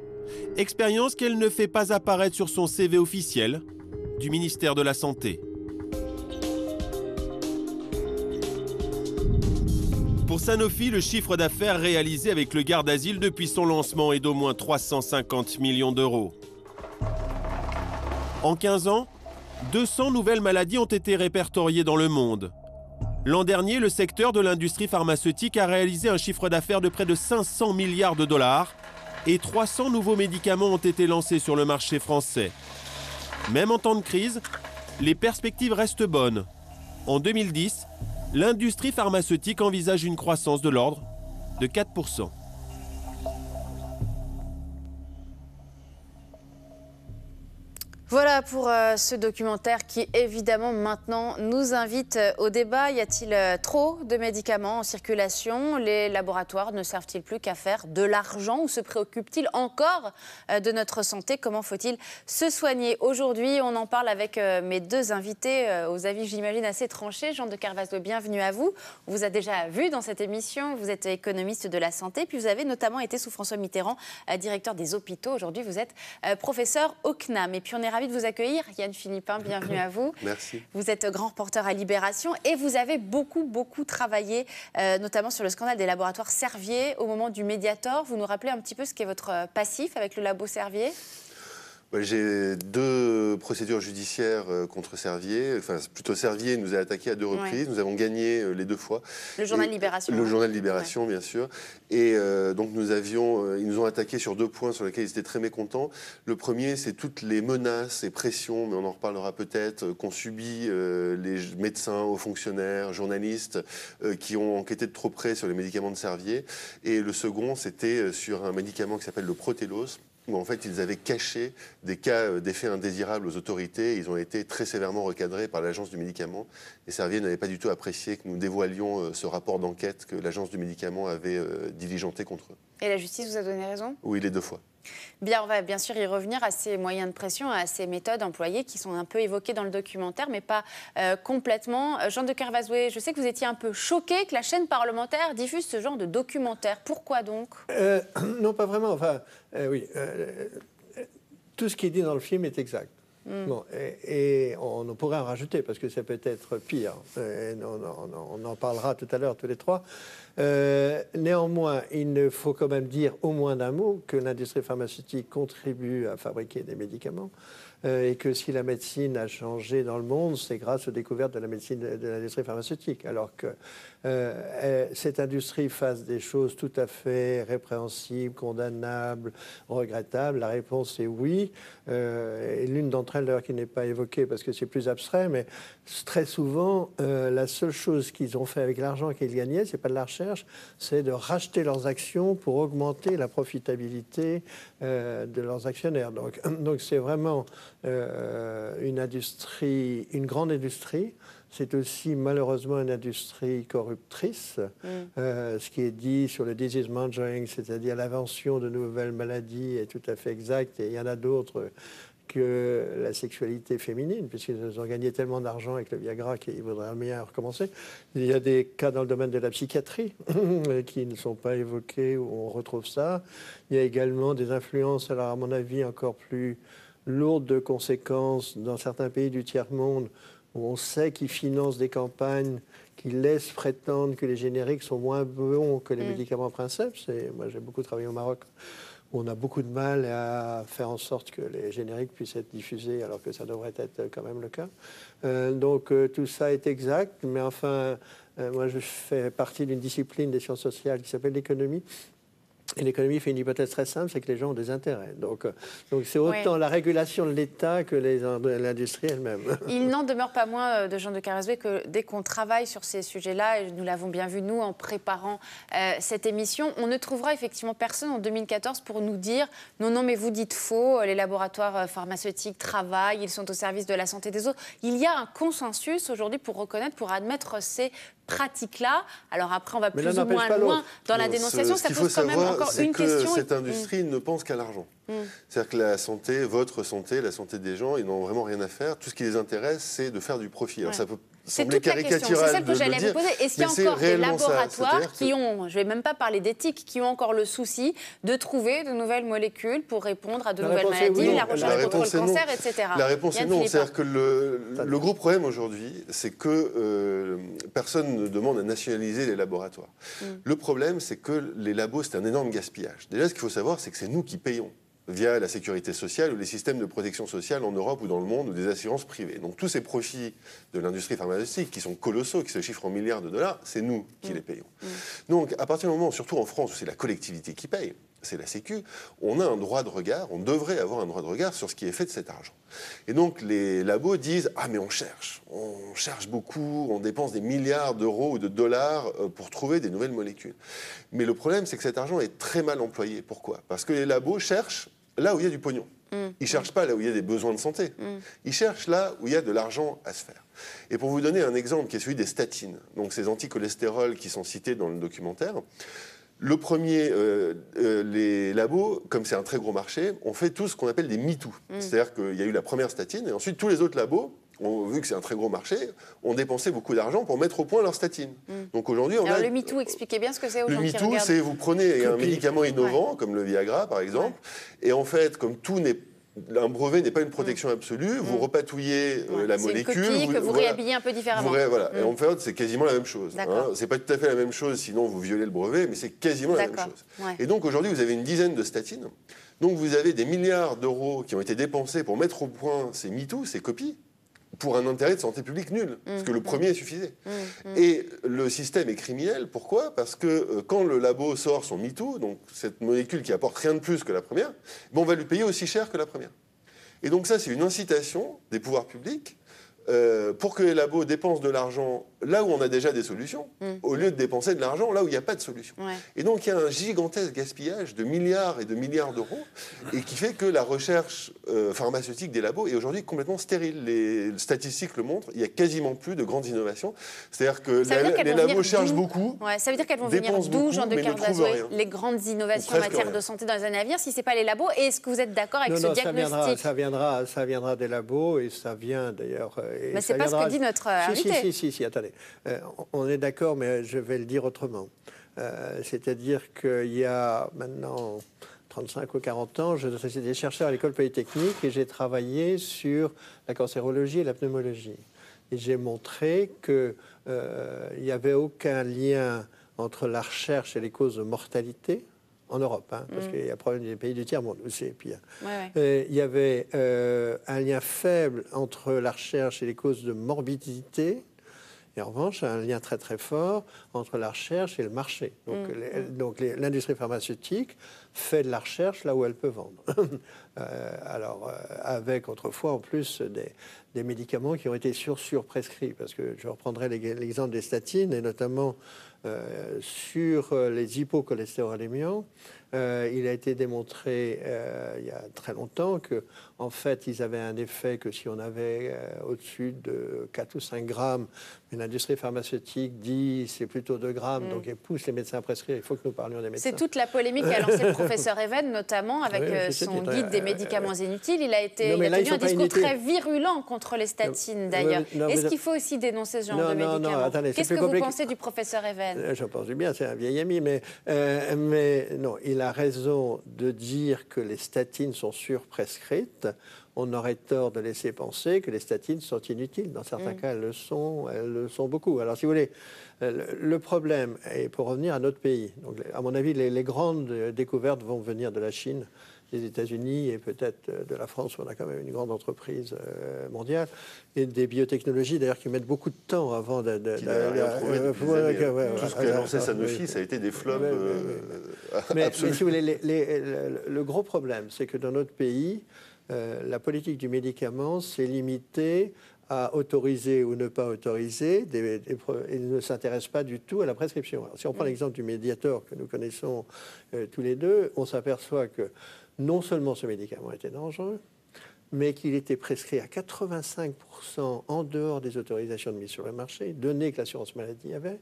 Expérience qu'elle ne fait pas apparaître sur son CV officiel du ministère de la Santé. Pour Sanofi, le chiffre d'affaires réalisé avec le Gardasil depuis son lancement est d'au moins 350 millions d'euros. En 15 ans, 200 nouvelles maladies ont été répertoriées dans le monde. L'an dernier, le secteur de l'industrie pharmaceutique a réalisé un chiffre d'affaires de près de 500 milliards de dollars et 300 nouveaux médicaments ont été lancés sur le marché français. Même en temps de crise, les perspectives restent bonnes. En 2010, l'industrie pharmaceutique envisage une croissance de l'ordre de 4%. Voilà pour ce documentaire qui, évidemment, maintenant nous invite au débat. Y a-t-il trop de médicaments en circulation? Les laboratoires ne servent-ils plus qu'à faire de l'argent ou se préoccupent-ils encore de notre santé? Comment faut-il se soigner? Aujourd'hui, on en parle avec mes deux invités aux avis, j'imagine, assez tranchés. Jean de Kervaslo, bienvenue à vous. On vous a déjà vu dans cette émission. Vous êtes économiste de la santé. Puis vous avez notamment été sous François Mitterrand, directeur des hôpitaux. Aujourd'hui, vous êtes professeur au CNAM. Et puis on est ravis de vous accueillir. Yann Philippin, bienvenue à vous. Merci. Vous êtes grand reporter à Libération et vous avez beaucoup travaillé, notamment sur le scandale des laboratoires Servier au moment du Mediator. Vous nous rappelez un petit peu ce qu'est votre passif avec le labo Servier? J'ai 2 procédures judiciaires contre Servier. Enfin, plutôt Servier nous a attaqué à 2 reprises. Nous avons gagné les 2 fois. Le journal Libération. Le journal Libération, bien sûr. Et donc ils nous ont attaqué sur 2 points sur lesquels ils étaient très mécontents. Le premier, c'est toutes les menaces et pressions, mais on en reparlera peut-être, qu'ont subi les médecins, hauts fonctionnaires, journalistes qui ont enquêté de trop près sur les médicaments de Servier. Et le second, c'était sur un médicament qui s'appelle le Protélos, où en fait ils avaient caché des cas d'effets indésirables aux autorités. Ils ont été très sévèrement recadrés par l'agence du médicament. Et Servier n'avait pas du tout apprécié que nous dévoilions ce rapport d'enquête que l'agence du médicament avait diligenté contre eux. Et la justice vous a donné raison? Oui, les 2 fois. Bien, on va bien sûr y revenir à ces moyens de pression, à ces méthodes employées qui sont un peu évoquées dans le documentaire, mais pas complètement. Jean de Kervaslo, je sais que vous étiez un peu choqué que la chaîne parlementaire diffuse ce genre de documentaire. Pourquoi donc? Non, pas vraiment. Enfin, oui. Tout ce qui est dit dans le film est exact. Bon, et on pourrait en rajouter, parce que ça peut être pire. On en parlera tout à l'heure, tous les trois. Néanmoins, il faut quand même dire au moins d'un mot que l'industrie pharmaceutique contribue à fabriquer des médicaments et que si la médecine a changé dans le monde, c'est grâce aux découvertes de la médecine de l'industrie pharmaceutique. Alors que cette industrie fasse des choses tout à fait répréhensibles, condamnables, regrettables, la réponse est oui. Et l'une d'entre elles, d'ailleurs, qui n'est pas évoquée parce que c'est plus abstrait, mais très souvent, la seule chose qu'ils ont fait avec l'argent qu'ils gagnaient, c'est pas de la recherche, c'est de racheter leurs actions pour augmenter la profitabilité de leurs actionnaires. Donc c'est vraiment une industrie, une grande industrie. C'est aussi malheureusement une industrie corruptrice. Ce qui est dit sur le disease mongering, c'est-à-dire l'invention de nouvelles maladies, est tout à fait exact. Et il y en a d'autres que la sexualité féminine, puisqu'ils ont gagné tellement d'argent avec le Viagra qu'ils voudraient bien recommencer. Il y a des cas dans le domaine de la psychiatrie qui ne sont pas évoqués, où on retrouve ça. Il y a également des influences, alors à mon avis, encore plus lourdes de conséquences dans certains pays du tiers-monde, où on sait qu'ils financent des campagnes qui laissent prétendre que les génériques sont moins bons que les médicaments princeps. Moi, j'ai beaucoup travaillé au Maroc, où on a beaucoup de mal à faire en sorte que les génériques puissent être diffusés, alors que ça devrait être quand même le cas. Donc tout ça est exact, mais enfin, moi je fais partie d'une discipline des sciences sociales qui s'appelle l'économie. Et l'économie fait une hypothèse très simple, c'est que les gens ont des intérêts. Donc c'est autant la régulation de l'État que l'industrie elle-même. Il n'en demeure pas moins, de Jean de Caresvé, que dès qu'on travaille sur ces sujets-là, et nous l'avons bien vu, nous, en préparant cette émission, on ne trouvera effectivement personne en 2014 pour nous dire « Non, mais vous dites faux, les laboratoires pharmaceutiques travaillent, ils sont au service de la santé des autres ». Il y a un consensus aujourd'hui pour reconnaître, pour admettre ces pratiques-là. Alors après, on va plus ou moins loin dans la dénonciation. Ça pose quand même encore une question. Cette industrie ne pense qu'à l'argent. C'est-à-dire que la santé, votre santé, la santé des gens, ils n'ont vraiment rien à faire. Tout ce qui les intéresse, c'est de faire du profit. Alors ça peut sembler caricatural. C'est celle que j'allais vous poser. Est-ce qu'il y a encore des laboratoires qui ont, je ne vais même pas parler d'éthique, qui ont encore le souci de trouver de nouvelles molécules pour répondre à de nouvelles maladies, la recherche contre le cancer, etc. La réponse est non. C'est-à-dire que le gros problème aujourd'hui, c'est que personne ne demande à nationaliser les laboratoires. Le problème, c'est que les labos, c'est un énorme gaspillage. Déjà, ce qu'il faut savoir, c'est que c'est nous qui payons via la sécurité sociale ou les systèmes de protection sociale en Europe ou dans le monde ou des assurances privées. Donc tous ces profits de l'industrie pharmaceutique qui sont colossaux, qui se chiffrent en milliards de dollars, c'est nous qui les payons. Donc à partir du moment, surtout en France, où c'est la collectivité qui paye, c'est la Sécu, on a un droit de regard, on devrait avoir un droit de regard sur ce qui est fait de cet argent. Et donc les labos disent « Ah mais on cherche beaucoup, on dépense des milliards d'euros ou de dollars pour trouver des nouvelles molécules. » Mais le problème, c'est que cet argent est très mal employé. Pourquoi ? Parce que les labos cherchent là où il y a du pognon. Ils ne cherchent pas là où il y a des besoins de santé. Ils cherchent là où il y a de l'argent à se faire. Et pour vous donner un exemple qui est celui des statines, donc ces anticholestérols qui sont cités dans le documentaire, le premier, les labos, comme c'est un très gros marché, ont fait tout ce qu'on appelle des MeToo. C'est-à-dire qu'il y a eu la première statine et ensuite tous les autres labos, vu que c'est un très gros marché, ont dépensé beaucoup d'argent pour mettre au point leur statine. Donc aujourd'hui, on a... le MeToo, expliquez bien ce que c'est aux gens qui regardent. Le MeToo, c'est vous prenez un médicament innovant, comme le Viagra par exemple, et en fait, comme tout n'est un brevet n'est pas une protection absolue, vous repatouillez la molécule. C'est une copie que vous réhabillez un peu différemment. Et en fait, c'est quasiment la même chose. C'est pas tout à fait la même chose, sinon vous violez le brevet, mais c'est quasiment la même chose. Et donc aujourd'hui, vous avez une dizaine de statines. Donc vous avez des milliards d'euros qui ont été dépensés pour mettre au point ces MeToo, ces copies, pour un intérêt de santé publique nul, parce que le premier suffisait. Et le système est criminel, pourquoi ? Parce que quand le labo sort son MeToo, donc cette molécule qui apporte rien de plus que la première, on va lui payer aussi cher que la première. Et donc ça, c'est une incitation des pouvoirs publics pour que les labos dépensent de l'argent là où on a déjà des solutions, au lieu de dépenser de l'argent là où il n'y a pas de solution. Et donc il y a un gigantesque gaspillage de milliards et de milliards d'euros, et qui fait que la recherche pharmaceutique des labos est aujourd'hui complètement stérile. Les statistiques le montrent, il n'y a quasiment plus de grandes innovations. C'est-à-dire que les labos cherchent beaucoup. Ça veut dire qu'elles vont venir d'où, Jean de Caresvé, les grandes innovations en matière de santé dans les années à venir, si ce n'est pas les labos? Et est-ce que vous êtes d'accord avec ce diagnostic? Ça viendra des labos, et ça vient d'ailleurs... Mais ce n'est pas ce que dit notre invité. Si, attendez. On est d'accord, mais je vais le dire autrement. C'est-à-dire qu'il y a maintenant 35 ou 40 ans, j'étais chercheur à l'école polytechnique et j'ai travaillé sur la cancérologie et la pneumologie. Et j'ai montré qu'il n'y avait aucun lien entre la recherche et les causes de mortalité, en Europe, hein, parce qu'il y a problème des pays du tiers-monde, c'est pire. Il y avait un lien faible entre la recherche et les causes de morbidité, et en revanche, un lien très très fort entre la recherche et le marché. Donc, l'industrie pharmaceutique fait de la recherche là où elle peut vendre. Avec autrefois en plus des médicaments qui ont été surprescrits, parce que je reprendrai l'exemple des statines, et notamment sur les hypocholestérolémiants. Il a été démontré il y a très longtemps que, en fait, ils avaient un effet que si on avait au-dessus de 4 ou 5 grammes, mais l'industrie pharmaceutique dit c'est plutôt 2 grammes, donc elle pousse les médecins à prescrire. Il faut que nous parlions des médecins. C'est toute la polémique qu'a lancée le professeur Even, notamment avec son guide des médicaments inutiles. Il a tenu un discours très virulent contre les statines, d'ailleurs. Est-ce qu'il faut aussi dénoncer ce genre de médicaments? Qu'est-ce que vous pensez du professeur Even? Je pense du bien, c'est un vieil ami, mais non, il a raison de dire que les statines sont surprescrites. On aurait tort de laisser penser que les statines sont inutiles. Dans certains cas, elles le sont beaucoup. Alors, si vous voulez, le problème, et pour revenir à notre pays, donc, à mon avis, les grandes découvertes vont venir de la Chine, des États-Unis et peut-être de la France, où on a quand même une grande entreprise mondiale, et des biotechnologies, d'ailleurs, qui mettent beaucoup de temps avant de... Tout ce qu'a lancé Sanofi, ça a été des flops mais si vous voulez, le gros problème, c'est que dans notre pays, la politique du médicament s'est limitée à autoriser ou ne pas autoriser, il ne s'intéresse pas du tout à la prescription. Alors, si on prend l'exemple du Mediator que nous connaissons tous les deux, on s'aperçoit que non seulement ce médicament était dangereux, mais qu'il était prescrit à 85% en dehors des autorisations de mise sur le marché, données que l'assurance maladie avait,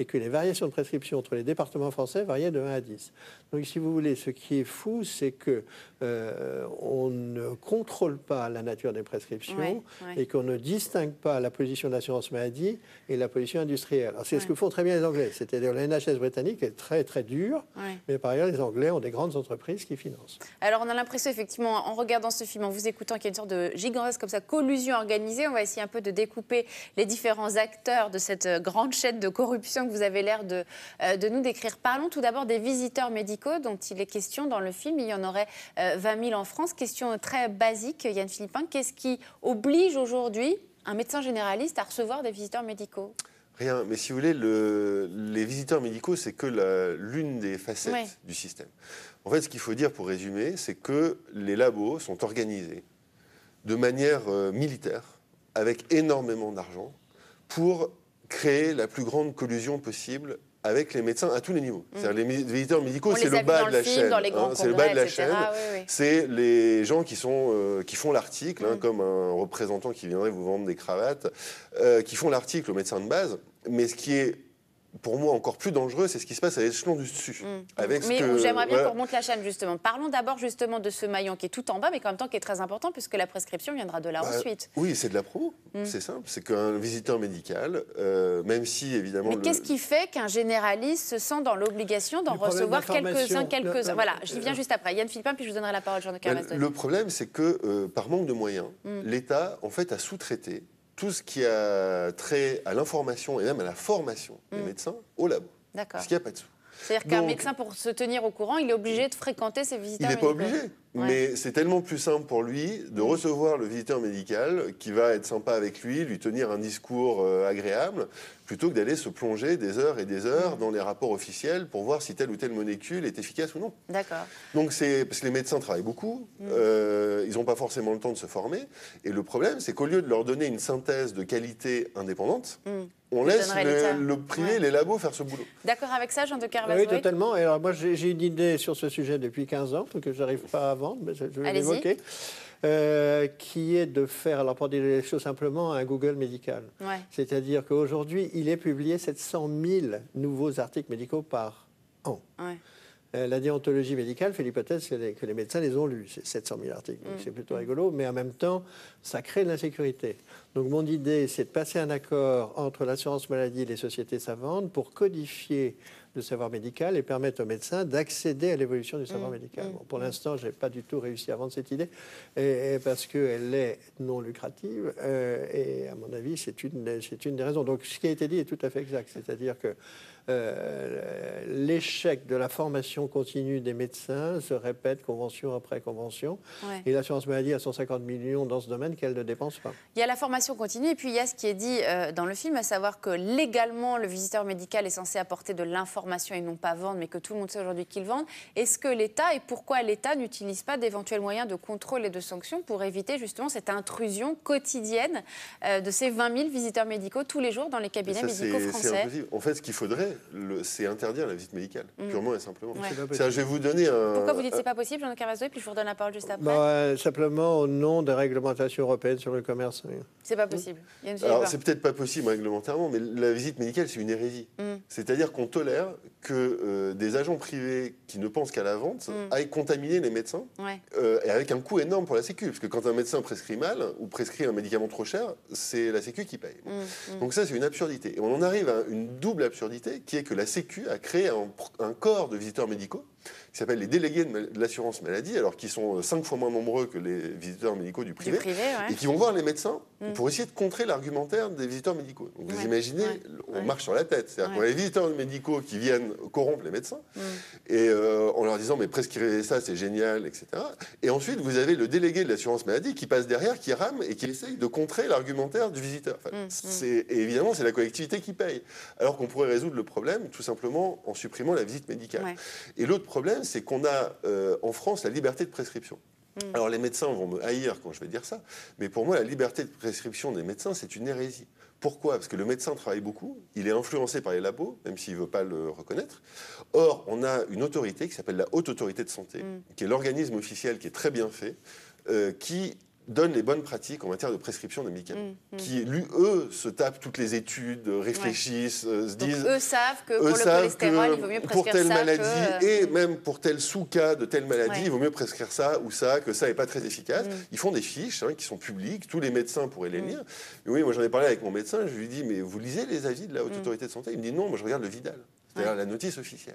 et que les variations de prescription entre les départements français variaient de 1 à 10. Donc, si vous voulez, ce qui est fou, c'est que on ne contrôle pas la nature des prescriptions et qu'on ne distingue pas la position de l'assurance maladie et la position industrielle. Alors, c'est ce que font très bien les Anglais. C'est-à-dire la NHS britannique est très, très dure, mais par ailleurs, les Anglais ont des grandes entreprises qui financent. Alors, on a l'impression, effectivement, en regardant ce film, en vous écoutant, qu'il y a une sorte de gigantesque comme ça, collusion organisée. On va essayer un peu de découper les différents acteurs de cette grande chaîne de corruption que vous avez l'air de nous décrire. Parlons tout d'abord des visiteurs médicaux dont il est question dans le film. Il y en aurait 20 000 en France. Question très basique, Yann Philippin. Qu'est-ce qui oblige aujourd'hui un médecin généraliste à recevoir des visiteurs médicaux? Rien, mais si vous voulez, les visiteurs médicaux, c'est que l'une des facettes du système. En fait, ce qu'il faut dire pour résumer, c'est que les labos sont organisés de manière militaire, avec énormément d'argent, pour créer la plus grande collusion possible avec les médecins à tous les niveaux. C'est-à-dire les visiteurs médicaux, c'est le bas de la chaîne. C'est le bas de la chaîne. C'est les gens qui font l'article, comme un représentant qui viendrait vous vendre des cravates, qui font l'article aux médecins de base. Mais ce qui est pour moi encore plus dangereux, c'est ce qui se passe à l'échelon du dessus. Mais j'aimerais bien qu'on remonte la chaîne, justement. Parlons d'abord justement de ce maillon qui est tout en bas, mais en même temps qui est très important, puisque la prescription viendra de là ensuite. Oui, c'est de la promo, c'est simple. C'est qu'un visiteur médical, même si évidemment... Mais qu'est-ce qui fait qu'un généraliste se sent dans l'obligation d'en recevoir quelques-uns? Voilà, j'y viens juste après. Yann Philippin, puis je vous donnerai la parole, Jean de Carmesdonne. Le problème, c'est que par manque de moyens, l'État, en fait, a sous-traité tout ce qui a trait à l'information et même à la formation des médecins au labo. D'accord. Parce qu'il n'y a pas de sous. C'est-à-dire qu'un médecin, pour se tenir au courant, il est obligé de fréquenter ses visiteurs médicaux. Il n'est pas obligé, mais c'est tellement plus simple pour lui de recevoir le visiteur médical qui va être sympa avec lui tenir un discours agréable, plutôt que d'aller se plonger des heures et des heures dans les rapports officiels pour voir si telle ou telle molécule est efficace ou non. D'accord. Donc c'est parce que les médecins travaillent beaucoup, ils n'ont pas forcément le temps de se former, et le problème, c'est qu'au lieu de leur donner une synthèse de qualité indépendante, on laisse le privé, les labos faire ce boulot. D'accord avec ça, Jean de Carvajal? Oui, totalement. Et alors moi, j'ai une idée sur ce sujet depuis 15 ans, que je n'arrive pas à vendre, mais je vais l'évoquer, qui est de faire, alors pour dire les choses simplement, un Google médical. C'est-à-dire qu'aujourd'hui, il est publié 700 000 nouveaux articles médicaux par an. La déontologie médicale fait l'hypothèse que les médecins les ont lus, ces 700 000 articles. Donc c'est plutôt rigolo, mais en même temps, ça crée de l'insécurité. Donc mon idée, c'est de passer un accord entre l'assurance maladie et les sociétés savantes pour codifier le savoir médical et permettre aux médecins d'accéder à l'évolution du savoir médical. Bon, pour l'instant, je n'ai pas du tout réussi à vendre cette idée parce qu'elle est non lucrative et à mon avis, c'est une des raisons. Donc ce qui a été dit est tout à fait exact, c'est-à-dire que l'échec de la formation continue des médecins se répète convention après convention. Ouais. Et l'assurance maladie a 150 millions dans ce domaine qu'elle ne dépense pas. Il y a la formation continue et puis il y a ce qui est dit dans le film, à savoir que légalement, le visiteur médical est censé apporter de l'information et non pas vendre, mais que tout le monde sait aujourd'hui qu'ils vendent. Est-ce que l'État et pourquoi l'État n'utilise pas d'éventuels moyens de contrôle et de sanctions pour éviter justement cette intrusion quotidienne de ces 20 000 visiteurs médicaux tous les jours dans les cabinets médicaux français? C'est impossible. En fait, ce qu'il faudrait, c'est interdire la visite médicale, purement et simplement. Ouais. Je vais vous donner un... Pourquoi vous dites que ce n'est pas possible, Jean-Luc Carvazoué, puis je vous redonne la parole juste après? Simplement au nom des réglementations européennes sur le commerce. C'est pas possible. Alors, c'est peut-être pas possible réglementairement, mais la visite médicale, c'est une hérésie. C'est-à-dire qu'on tolère que des agents privés qui ne pensent qu'à la vente aillent contaminer les médecins, et avec un coût énorme pour la Sécu. Parce que quand un médecin prescrit mal ou prescrit un médicament trop cher, c'est la Sécu qui paye. Donc ça, c'est une absurdité. Et on en arrive à une double absurdité, qui est que la Sécu a créé un corps de visiteurs médicaux qui s'appelle les délégués de l'assurance maladie, alors qui sont 5 fois moins nombreux que les visiteurs médicaux du privé, et qui vont voir les médecins pour essayer de contrer l'argumentaire des visiteurs médicaux. Donc vous imaginez, on marche sur la tête. C'est-à-dire qu'on a les visiteurs médicaux qui viennent corrompre les médecins, et en leur disant, mais prescrivez ça, c'est génial, etc. Et ensuite, vous avez le délégué de l'assurance maladie qui passe derrière, qui rame et qui essaye de contrer l'argumentaire du visiteur. Et évidemment, c'est la collectivité qui paye. Alors qu'on pourrait résoudre le problème tout simplement en supprimant la visite médicale. Et l'autre problème, c'est qu'on a en France la liberté de prescription. Alors les médecins vont me haïr quand je vais dire ça, mais pour moi, la liberté de prescription des médecins, c'est une hérésie. Pourquoi? Parce que le médecin travaille beaucoup, il est influencé par les labos, même s'il ne veut pas le reconnaître. Or, on a une autorité qui s'appelle la Haute Autorité de Santé, qui est l'organisme officiel qui est très bien fait, qui donne les bonnes pratiques en matière de prescription des médicaments. Qui, eux, se tapent toutes les études, réfléchissent, se disent... Donc, eux savent que pour le cholestérol, il vaut mieux prescrire pour telle ça maladie, et même pour tel sous-cas de telle maladie, il vaut mieux prescrire ça ou ça, que ça n'est pas très efficace. Ils font des fiches qui sont publiques, tous les médecins pourraient les lire. Et oui, moi j'en ai parlé avec mon médecin, je lui dis, mais vous lisez les avis de la Haute Autorité de Santé? Il me dit, non, moi je regarde le Vidal. C'est-à-dire la notice officielle.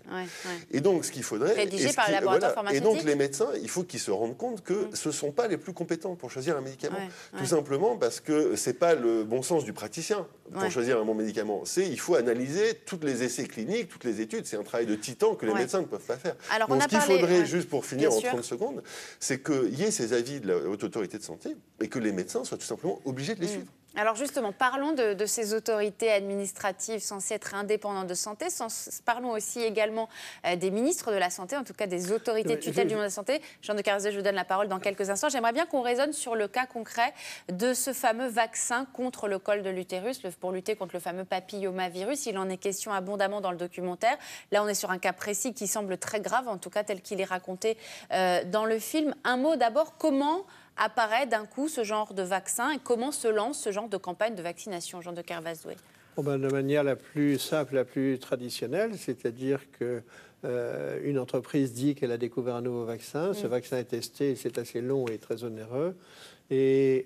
Et donc, ce qu'il faudrait... Rédigé par le laboratoire pharmaceutique. Et donc, les médecins, il faut qu'ils se rendent compte que ce ne sont pas les plus compétents pour choisir un médicament. Tout simplement parce que ce n'est pas le bon sens du praticien pour choisir un bon médicament. Il faut analyser tous les essais cliniques, toutes les études. C'est un travail de titan que les médecins ne peuvent pas faire. Alors, donc, ce qu'il faudrait, juste pour finir en 30 secondes, c'est qu'il y ait ces avis de la Haute Autorité de Santé et que les médecins soient tout simplement obligés de les suivre. Alors justement, parlons de ces autorités administratives censées être indépendantes de santé. Parlons aussi également des ministres de la Santé, en tout cas des autorités de tutelle du monde de la santé. Jean-Luc Carvazoué, je vous donne la parole dans quelques instants. J'aimerais bien qu'on raisonne sur le cas concret de ce fameux vaccin contre le col de l'utérus, pour lutter contre le fameux papillomavirus. Il en est question abondamment dans le documentaire. Là, on est sur un cas précis qui semble très grave, en tout cas tel qu'il est raconté dans le film. Un mot d'abord, comment apparaît d'un coup ce genre de vaccin et comment se lance ce genre de campagne de vaccination, Jean de Carvazoué? De manière la plus simple, la plus traditionnelle, c'est-à-dire que une entreprise dit qu'elle a découvert un nouveau vaccin, ce vaccin est testé, c'est assez long et très onéreux, et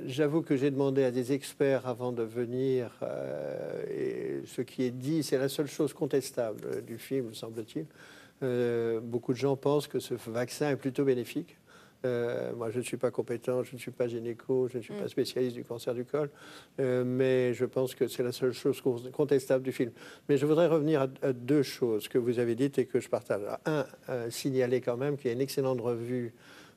j'avoue que j'ai demandé à des experts avant de venir, et ce qui est dit, c'est la seule chose contestable du film, semble-t-il. Beaucoup de gens pensent que ce vaccin est plutôt bénéfique. Moi, je ne suis pas compétent, je ne suis pas gynéco, je ne suis pas spécialiste du cancer du col, mais je pense que c'est la seule chose contestable du film. Mais je voudrais revenir à deux choses que vous avez dites et que je partage. Signaler quand même qu'il y a une excellente revue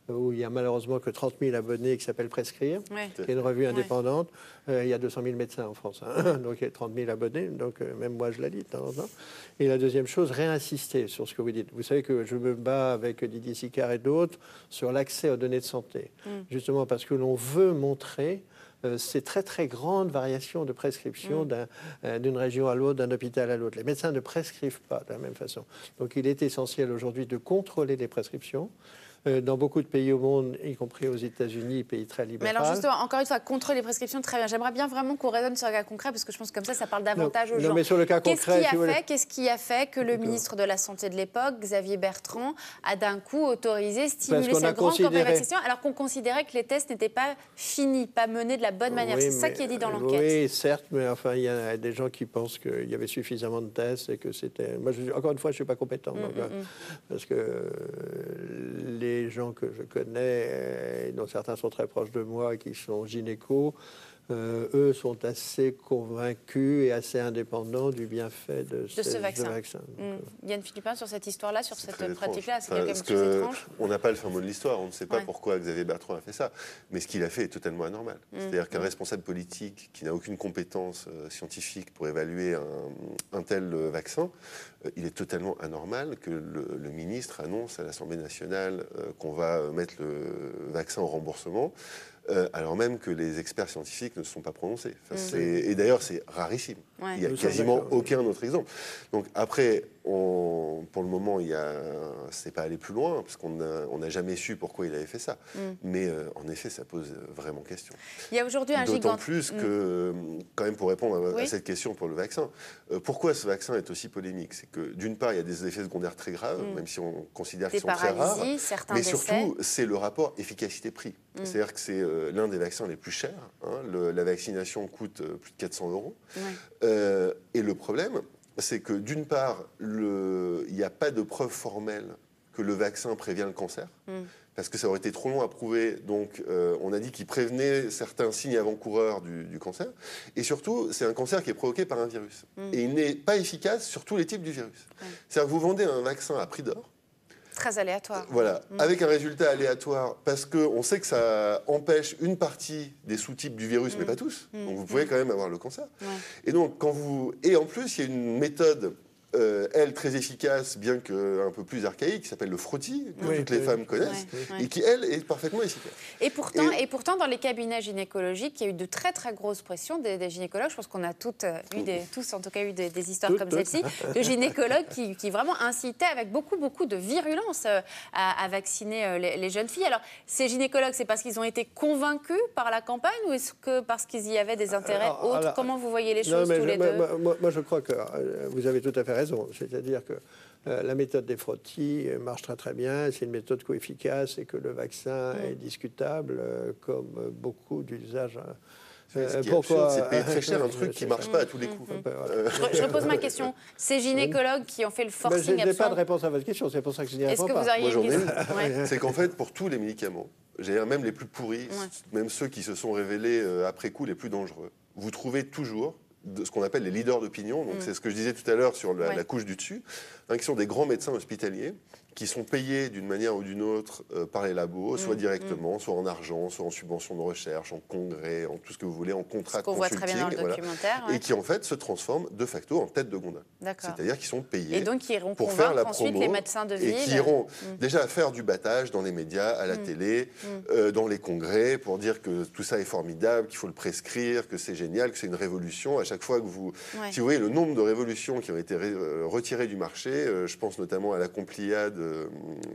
où il y a malheureusement que 30 000 abonnés qui s'appelle Prescrire, qui est une revue indépendante. Il y a 200 000 médecins en France, donc il y a 30 000 abonnés, donc même moi je la lis de temps en temps. Et la deuxième chose, réinsister sur ce que vous dites. Vous savez que je me bats avec Didier Sicard et d'autres sur l'accès aux données de santé, justement parce que l'on veut montrer ces très très grandes variations de prescription d'une région à l'autre, d'un hôpital à l'autre. Les médecins ne prescrivent pas de la même façon. Donc il est essentiel aujourd'hui de contrôler les prescriptions. dans beaucoup de pays au monde, y compris aux États-Unis, pays très libéraux. Mais alors justement, encore une fois, contre les prescriptions, très bien. J'aimerais bien vraiment qu'on raisonne sur le cas concret, parce que je pense que comme ça parle davantage aux gens. Non, mais sur le cas concret, qu'est-ce qui a fait que le ministre de la Santé de l'époque, Xavier Bertrand, a d'un coup autorisé, stimulé cette grande campagne de vaccination, alors qu'on considérait que les tests n'étaient pas finis, pas menés de la bonne manière. C'est ça qui est dit dans l'enquête. Oui, certes, mais enfin, il y a des gens qui pensent qu'il y avait suffisamment de tests et que c'était... Moi, encore une fois, je ne suis pas compétent, parce que les gens que je connais, dont certains sont très proches de moi, qui sont gynécos, eux sont assez convaincus et assez indépendants du bienfait de ce vaccin. Yann Philippin, sur cette histoire-là, sur cette pratique-là, c'est quelque chose de étrange. On n'a pas le fin mot de l'histoire, on ne sait pas pourquoi Xavier Bertrand a fait ça, mais ce qu'il a fait est totalement anormal. C'est-à-dire qu'un responsable politique qui n'a aucune compétence scientifique pour évaluer un tel vaccin, il est totalement anormal que le ministre annonce à l'Assemblée nationale qu'on va mettre le vaccin en remboursement, alors même que les experts scientifiques ne se sont pas prononcés. Et d'ailleurs, c'est rarissime. Il n'y a quasiment aucun autre exemple. Donc après, pour le moment, c'est pas allé plus loin, parce qu'on n'a jamais su pourquoi il avait fait ça. Mais en effet, ça pose vraiment question. Il y a aujourd'hui un gigant. D'autant plus que, quand même, pour répondre à cette question pour le vaccin, pourquoi ce vaccin est aussi polémique? C'est que, d'une part, il y a des effets secondaires très graves, même si on considère qu'ils sont très rares. Mais surtout, c'est le rapport efficacité-prix. C'est-à-dire que c'est l'un des vaccins les plus chers. La vaccination coûte plus de 400 €. Et le problème, c'est que d'une part, il n'y a pas de preuve formelle que le vaccin prévient le cancer, parce que ça aurait été trop long à prouver. Donc, on a dit qu'il prévenait certains signes avant-coureurs du cancer. Et surtout, c'est un cancer qui est provoqué par un virus. Et il n'est pas efficace sur tous les types du virus. C'est-à-dire que vous vendez un vaccin à prix d'or. Très aléatoire. Voilà, avec un résultat aléatoire, parce qu'on sait que ça empêche une partie des sous-types du virus, mais pas tous. Donc vous pouvez quand même avoir le cancer. Et donc, Et en plus, il y a une méthode, elle, très efficace, bien qu'un peu plus archaïque, qui s'appelle le frottis, que toutes les femmes connaissent, et qui, elle, est parfaitement efficace. Et pourtant, dans les cabinets gynécologiques, il y a eu de très, très grosses pressions des gynécologues. Je pense qu'on a tous en tout cas, eu des histoires comme celle-ci, de gynécologues qui vraiment incitaient avec beaucoup, beaucoup de virulence à vacciner les jeunes filles. Alors, ces gynécologues, c'est parce qu'ils ont été convaincus par la campagne, ou est-ce que parce qu'il y avait des intérêts autres? Comment vous voyez les choses tous les deux? Moi, je crois que vous avez tout à fait raison. C'est-à-dire que la méthode des frottis marche très très bien, c'est une méthode co-efficace et que le vaccin est discutable comme beaucoup d'usages. Pourquoi c'est payé très cher un truc qui ne marche pas à tous les coups. Je repose ma question. Ces gynécologues qui ont fait le forcing je n'ai pas de réponse à votre question, c'est pour ça que je n'y réponds pas. Moi, j'en ai une. C'est qu'en fait, pour tous les médicaments, même les plus pourris, même ceux qui se sont révélés après coup les plus dangereux, vous trouvez toujours de ce qu'on appelle les leaders d'opinion, donc c'est ce que je disais tout à l'heure sur la couche du dessus, qui sont des grands médecins hospitaliers qui sont payés d'une manière ou d'une autre par les labos, soit directement, soit en argent, soit en subvention de recherche, en congrès, en tout ce que vous voulez, en contrat de consulting. Voit très bien dans le documentaire. Et qui en fait se transforment de facto en tête de gondole. C'est-à-dire qu'ils sont payés pour faire la promo, ensuite les médecins de ville. Et qui iront déjà faire du battage dans les médias, à la télé, dans les congrès, pour dire que tout ça est formidable, qu'il faut le prescrire, que c'est génial, que c'est une révolution. À chaque fois que vous... Si vous voyez le nombre de révolutions qui ont été retirées du marché, je pense notamment à la Compliade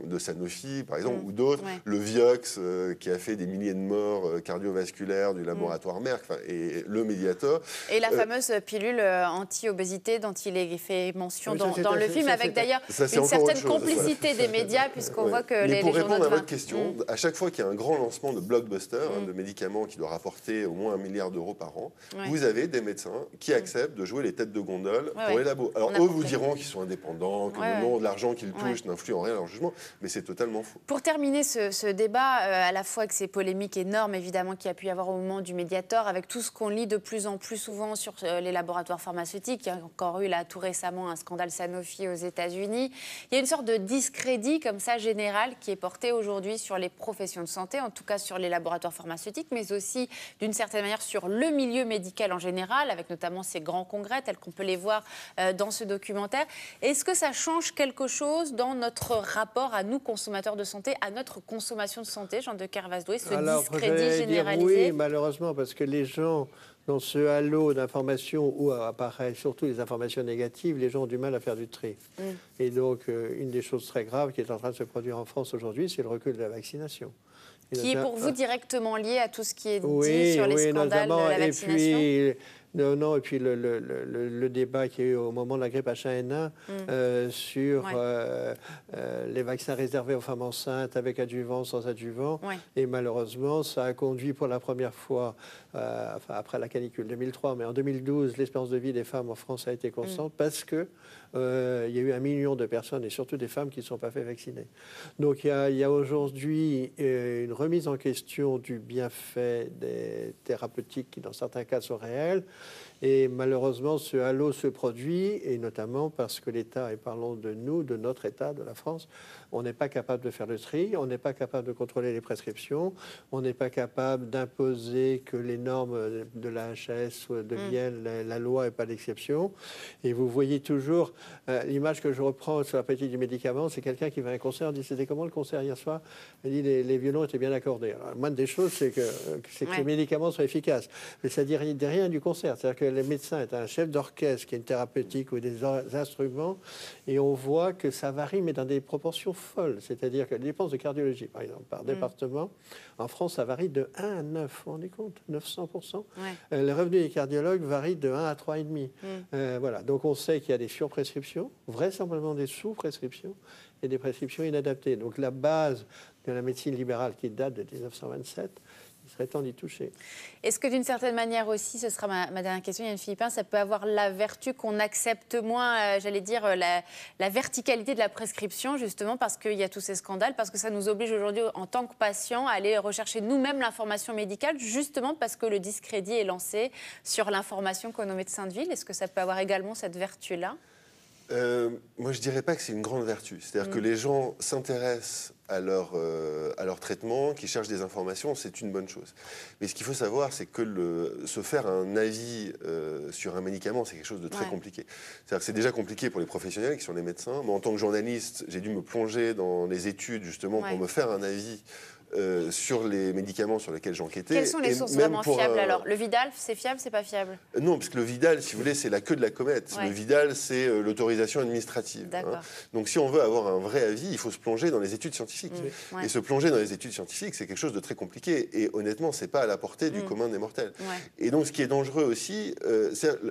de Sanofi, par exemple, ou d'autres, le Vioxx, qui a fait des milliers de morts cardiovasculaires du laboratoire Merck, et le Mediator. Et la fameuse pilule anti-obésité dont il est fait mention dans le film, avec d'ailleurs une certaine complicité des médias, puisqu'on voit que les pour répondre à votre question, à chaque fois qu'il y a un grand lancement de blockbuster, de médicaments qui doit rapporter au moins 1 milliard d'euros par an, vous avez des médecins qui acceptent de jouer les têtes de gondole pour les labos. Alors eux vous diront qu'ils sont indépendants, que le nom de l'argent qu'ils touchent n'influe en rien leur jugement, mais c'est totalement faux. Pour terminer ce débat, à la fois avec ces polémiques énormes évidemment qu'il y a pu y avoir au moment du Mediator, avec tout ce qu'on lit de plus en plus souvent sur les laboratoires pharmaceutiques, il y a encore eu là tout récemment un scandale Sanofi aux États-Unis, il y a une sorte de discrédit comme ça général qui est porté aujourd'hui sur les professions de santé, en tout cas sur les laboratoires pharmaceutiques, mais aussi d'une certaine manière sur le milieu médical en général, avec notamment ces grands congrès tels qu'on peut les voir dans ce documentaire. Est-ce que ça change quelque chose dans notre notre rapport à nous, consommateurs de santé, à notre consommation de santé, Jean de Kervasdoué, ce Alors, discrédit j'allais généralisé? dire oui, malheureusement, parce que les gens, dans ce halo d'informations où apparaissent surtout les informations négatives, les gens ont du mal à faire du tri. Et donc, une des choses très graves qui est en train de se produire en France aujourd'hui, c'est le recul de la vaccination. Qui est pour vous directement lié à tout ce qui est dit sur les scandales de la vaccination? Et puis le débat qu'il y a eu au moment de la grippe H1N1 sur les vaccins réservés aux femmes enceintes avec adjuvant, sans adjuvant. Et malheureusement, ça a conduit pour la première fois, après la canicule 2003, mais en 2012, l'espérance de vie des femmes en France a été constante parce que il y a eu 1 million de personnes, et surtout des femmes, qui ne sont pas fait vacciner. Donc il y a aujourd'hui une remise en question du bienfait des thérapeutiques qui, dans certains cas, sont réels. Et malheureusement, ce halo se produit, et notamment parce que l'État, et parlons de nous, de notre État, de la France, on n'est pas capable de faire le tri, on n'est pas capable de contrôler les prescriptions, on n'est pas capable d'imposer que les normes de la HAS deviennent la loi et pas l'exception. Et vous voyez toujours l'image que je reprends sur la politique du médicament, c'est quelqu'un qui va à un concert, dit c'était comment le concert hier soir? Il dit les violons étaient bien accordés. Alors, la moindre des choses, c'est que les médicaments soient efficaces. Mais ça ne dit rien du concert. C'est-à-dire que les médecins est un chef d'orchestre qui est une thérapeutique ou des instruments, et on voit que ça varie, mais dans des proportions folles. C'est-à-dire que les dépenses de cardiologie, par exemple, par département, en France, ça varie de 1 à 9. Vous vous rendez compte? 900%. Les revenus des cardiologues varient de 1 à 3,5. Voilà. Donc on sait qu'il y a des surprescriptions, vraisemblablement des sous-prescriptions et des prescriptions inadaptées. Donc la base de la médecine libérale qui date de 1927, il serait temps d'y toucher. Est-ce que d'une certaine manière aussi, ce sera ma dernière question, Yann Philippin, ça peut avoir la vertu qu'on accepte moins, j'allais dire, la verticalité de la prescription, justement, parce qu'il y a tous ces scandales, parce que ça nous oblige aujourd'hui, en tant que patients, à aller rechercher nous-mêmes l'information médicale, justement parce que le discrédit est lancé sur l'information qu'ont nos médecins de ville. Est-ce que ça peut avoir également cette vertu-là? Moi, je ne dirais pas que c'est une grande vertu. C'est-à-dire que les gens s'intéressent à leur traitement, qui cherchent des informations, c'est une bonne chose. Mais ce qu'il faut savoir, c'est que se faire un avis sur un médicament, c'est quelque chose de très compliqué. C'est-à-dire que c'est déjà compliqué pour les professionnels, qui sont les médecins. Moi, en tant que journaliste, j'ai dû me plonger dans les études, justement, pour me faire un avis sur les médicaments sur lesquels j'enquêtais. Quelles sont les sources vraiment fiables alors? Le Vidal, c'est fiable, c'est pas fiable? Non, parce que le Vidal, si vous voulez, c'est la queue de la comète. Le Vidal, c'est l'autorisation administrative. Donc si on veut avoir un vrai avis, il faut se plonger dans les études scientifiques. Et se plonger dans les études scientifiques, c'est quelque chose de très compliqué. Et honnêtement, c'est pas à la portée du commun des mortels. Et donc ce qui est dangereux aussi,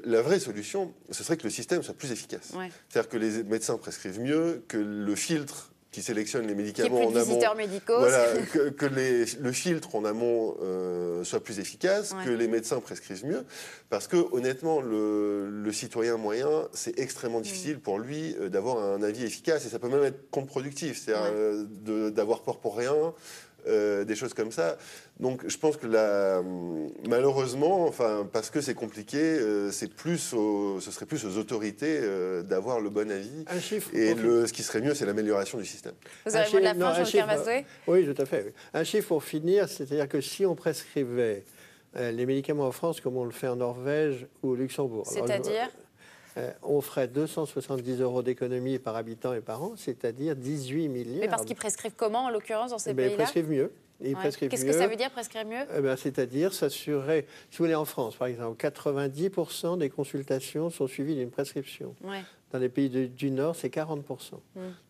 la vraie solution, ce serait que le système soit plus efficace. C'est-à-dire que les médecins prescrivent mieux, que le filtre qui sélectionne les médicaments en amont, voilà, que le filtre en amont soit plus efficace, que les médecins prescrivent mieux, parce que honnêtement, le citoyen moyen, c'est extrêmement difficile pour lui d'avoir un avis efficace, et ça peut même être contre-productif, c'est-à-dire d'avoir peur pour rien. Des choses comme ça. Donc je pense que malheureusement, enfin, parce que c'est compliqué, ce serait plus aux autorités d'avoir le bon avis. Un chiffre. Et ce qui serait mieux, c'est l'amélioration du système. Vous avez le mot de la fin, Jean de Kervasdoué? Oui, tout à fait. Un chiffre pour finir, c'est-à-dire que si on prescrivait les médicaments en France comme on le fait en Norvège ou au Luxembourg. C'est-à-dire on ferait 270 € d'économie par habitant et par an, c'est-à-dire 18 milliards. Mais parce qu'ils prescrivent comment, en l'occurrence, dans ces pays-là? Ils prescrivent mieux. Qu'est-ce que ça veut dire, prescrire mieux? C'est-à-dire s'assurer, si vous voulez, en France, par exemple, 90% des consultations sont suivies d'une prescription. Dans les pays du Nord, c'est 40%.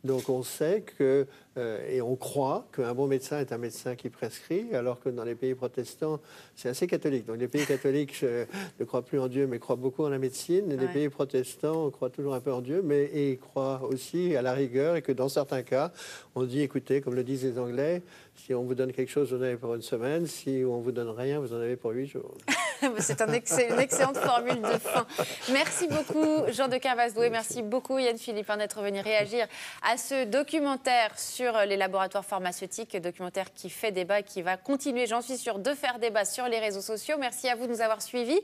Donc on sait que, et on croit qu'un bon médecin est un médecin qui prescrit, alors que dans les pays protestants, c'est assez catholique. Donc les pays catholiques ne croient plus en Dieu, mais croient beaucoup en la médecine. Et les pays protestants croient toujours un peu en Dieu, mais et croient aussi à la rigueur, et que dans certains cas, on dit, écoutez, comme le disent les Anglais, si on vous donne quelque chose, vous en avez pour une semaine. Si on vous donne rien, vous en avez pour 8 jours. C'est une excellente formule de fin. Merci beaucoup, Jean de Kervasdoué. Merci beaucoup, Yann Philippin, d'être venu réagir à ce documentaire sur les laboratoires pharmaceutiques, documentaire qui fait débat et qui va continuer, j'en suis sûre, de faire débat sur les réseaux sociaux. Merci à vous de nous avoir suivis.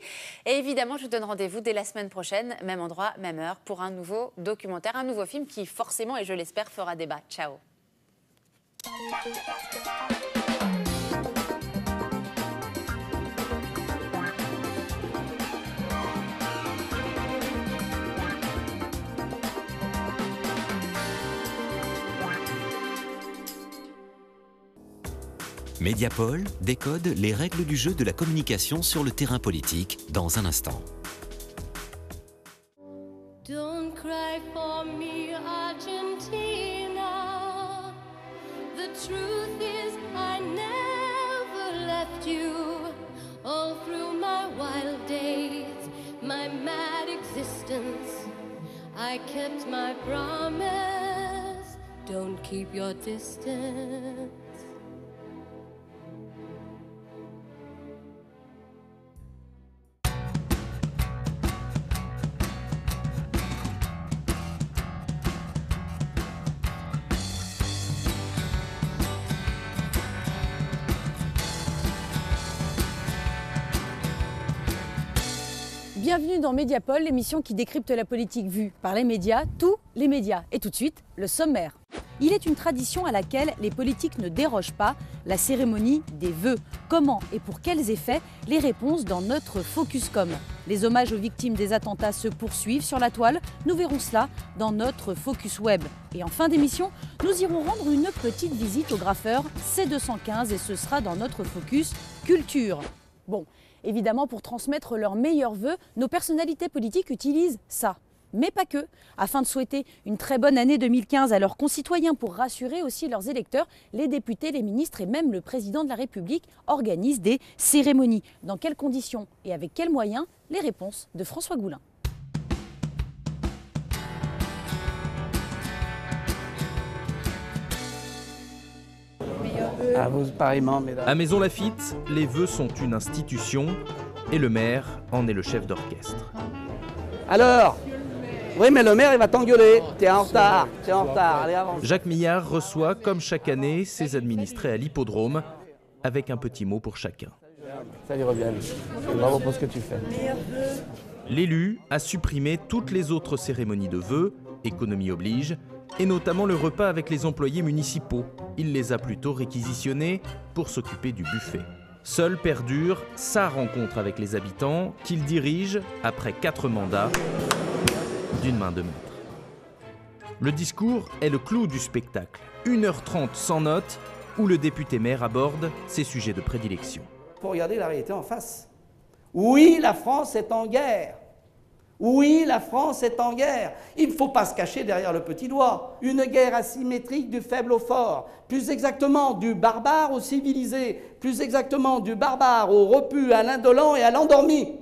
Et évidemment, je vous donne rendez-vous dès la semaine prochaine, même endroit, même heure, pour un nouveau documentaire, un nouveau film qui, forcément, et je l'espère, fera débat. Ciao. Mediapol décode les règles du jeu de la communication sur le terrain politique dans un instant. Don't cry for me, Argentina. The truth is I never left you. All through my wild days, my mad existence, I kept my promise. Don't keep your distance. Bienvenue dans Mediapol, l'émission qui décrypte la politique vue par les médias, tous les médias. Et tout de suite, le sommaire. Il est une tradition à laquelle les politiques ne dérogent pas, la cérémonie des vœux. Comment et pour quels effets? Les réponses dans notre Focuscom. Les hommages aux victimes des attentats se poursuivent sur la toile. Nous verrons cela dans notre Focus Web. Et en fin d'émission, nous irons rendre une petite visite au graffeur C215 et ce sera dans notre Focus Culture. Bon, évidemment, pour transmettre leurs meilleurs vœux, nos personnalités politiques utilisent ça. Mais pas que. Afin de souhaiter une très bonne année 2015 à leurs concitoyens pour rassurer aussi leurs électeurs, les députés, les ministres et même le président de la République organisent des cérémonies. Dans quelles conditions et avec quels moyens? Les réponses de François Goulin. À vous, pareillement, mesdames. À Maison Lafitte, les vœux sont une institution et le maire en est le chef d'orchestre. Alors, oui, mais le maire, il va t'engueuler. T'es en retard, t'es en retard. Allez, avance. Jacques Millard reçoit, comme chaque année, ses administrés à l'hippodrome, avec un petit mot pour chacun. Salut, Robiane. Bravo pour ce que tu fais. L'élu a supprimé toutes les autres cérémonies de vœux, économie oblige, et notamment le repas avec les employés municipaux. Il les a plutôt réquisitionnés pour s'occuper du buffet. Seule perdure sa rencontre avec les habitants qu'il dirige après 4 mandats d'une main de maître. Le discours est le clou du spectacle. 1h30 sans notes où le député maire aborde ses sujets de prédilection. Il faut regarder la réalité en face. Oui, la France est en guerre. Oui, la France est en guerre. Il ne faut pas se cacher derrière le petit doigt. Une guerre asymétrique du faible au fort. Plus exactement, du barbare au civilisé. Plus exactement, du barbare au repu, à l'indolent et à l'endormi.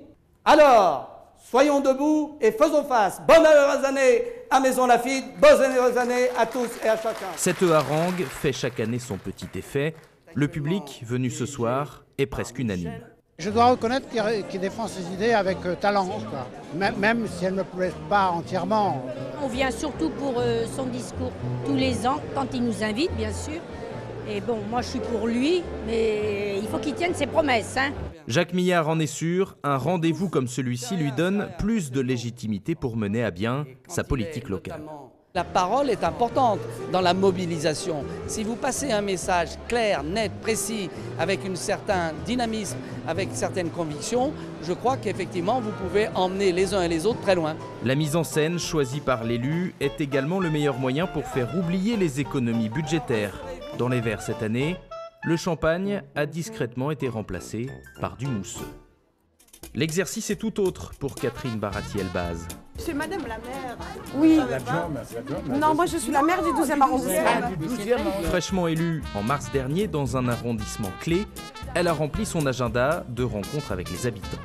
Alors, soyons debout et faisons face. Bonne heureuse année à Maison Lafitte. Bonne heureuse année à tous et à chacun. Cette harangue fait chaque année son petit effet. Le public, venu ce soir, est presque unanime. Je dois reconnaître qu'il défend ses idées avec talent, quoi. Même si elles ne me plaisent pas entièrement. On vient surtout pour son discours tous les ans, quand il nous invite, bien sûr. Et bon, moi je suis pour lui, mais il faut qu'il tienne ses promesses. Hein. Jacques Millard en est sûr, un rendez-vous comme celui-ci lui donne plus de légitimité pour mener à bien sa politique locale. La parole est importante dans la mobilisation. Si vous passez un message clair, net, précis, avec un certain dynamisme, avec certaines convictions, je crois qu'effectivement vous pouvez emmener les uns et les autres très loin. La mise en scène choisie par l'élu est également le meilleur moyen pour faire oublier les économies budgétaires. Dans les verres cette année, le champagne a discrètement été remplacé par du mousseux. L'exercice est tout autre pour Catherine Baratiel-Baz. C'est madame la maire. Oui. Non, moi je suis la maire du 12e arrondissement. Fraîchement élue en mars dernier dans un arrondissement clé, elle a rempli son agenda de rencontres avec les habitants.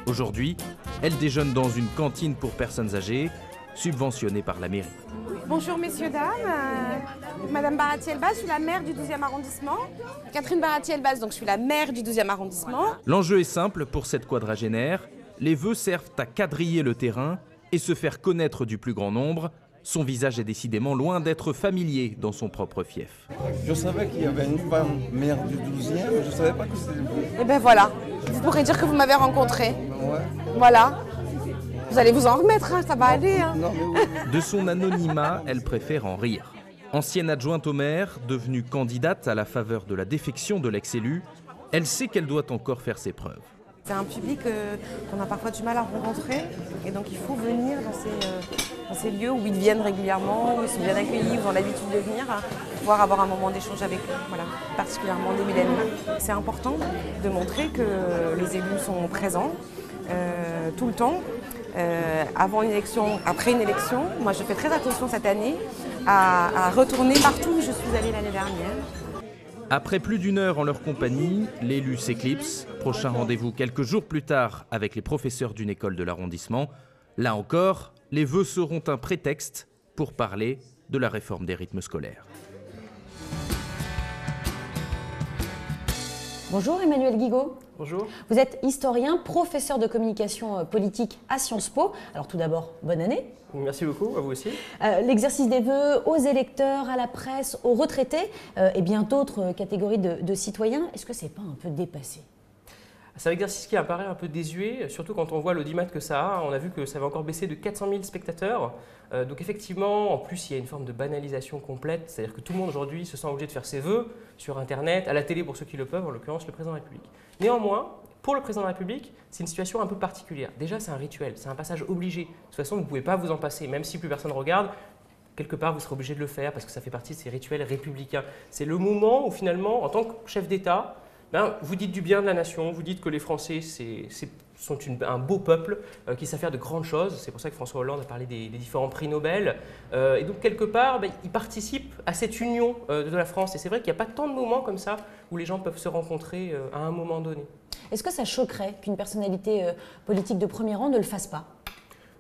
Aujourd'hui, elle déjeune dans une cantine pour personnes âgées, subventionnée par la mairie. Bonjour messieurs, dames. Madame Baratiel-Baz, je suis la maire du 12e arrondissement. Catherine Baratiel-Baz, donc je suis la maire du 12e arrondissement. L'enjeu est simple pour cette quadragénaire. Les vœux servent à quadriller le terrain et se faire connaître du plus grand nombre. Son visage est décidément loin d'être familier dans son propre fief. Je savais qu'il y avait une femme maire du 12e, mais je ne savais pas que c'était vous. Eh bien voilà, vous pourrez dire que vous m'avez rencontré. Ouais. Voilà. Vous allez vous en remettre, hein, ça va aller. Hein. Non, mais oui. De son anonymat, elle préfère en rire. Ancienne adjointe au maire, devenue candidate à la faveur de la défection de l'ex-élu, elle sait qu'elle doit encore faire ses preuves. C'est un public qu'on a parfois du mal à rencontrer et donc il faut venir dans ces lieux où ils viennent régulièrement, où ils sont bien accueillis, où ils ont l'habitude de venir, pour pouvoir avoir un moment d'échange avec eux, voilà, particulièrement début d'année. C'est important de montrer que les élus sont présents tout le temps, avant une élection, après une élection. Moi je fais très attention cette année à retourner partout où je suis allée l'année dernière. Après plus d'une heure en leur compagnie, l'élu s'éclipse. Prochain rendez-vous quelques jours plus tard avec les professeurs d'une école de l'arrondissement. Là encore, les vœux seront un prétexte pour parler de la réforme des rythmes scolaires. Bonjour Emmanuel Guigaud. Bonjour. Vous êtes historien, professeur de communication politique à Sciences Po. Alors tout d'abord, bonne année. Merci beaucoup, à vous aussi. L'exercice des vœux aux électeurs, à la presse, aux retraités et bien d'autres catégories de citoyens, est-ce que c'est pas un peu dépassé ? C'est un exercice qui apparaît un peu désuet, surtout quand on voit l'audimat que ça a. On a vu que ça va encore baisser de 400 000 spectateurs. Donc effectivement, en plus, il y a une forme de banalisation complète. C'est-à-dire que tout le monde aujourd'hui se sent obligé de faire ses vœux sur Internet, à la télé pour ceux qui le peuvent, en l'occurrence le président de la République. Néanmoins, pour le président de la République, c'est une situation un peu particulière. Déjà, c'est un rituel, c'est un passage obligé. De toute façon, vous ne pouvez pas vous en passer, même si plus personne regarde. Quelque part, vous serez obligé de le faire parce que ça fait partie de ces rituels républicains. C'est le moment où finalement, en tant que chef d'État, vous dites du bien de la nation, vous dites que les Français sont un beau peuple qui sait faire de grandes choses. C'est pour ça que François Hollande a parlé des différents prix Nobel. Et donc, quelque part, il participe à cette union de la France. Et c'est vrai qu'il n'y a pas tant de moments comme ça où les gens peuvent se rencontrer à un moment donné. Est-ce que ça choquerait qu'une personnalité politique de premier rang ne le fasse pas ?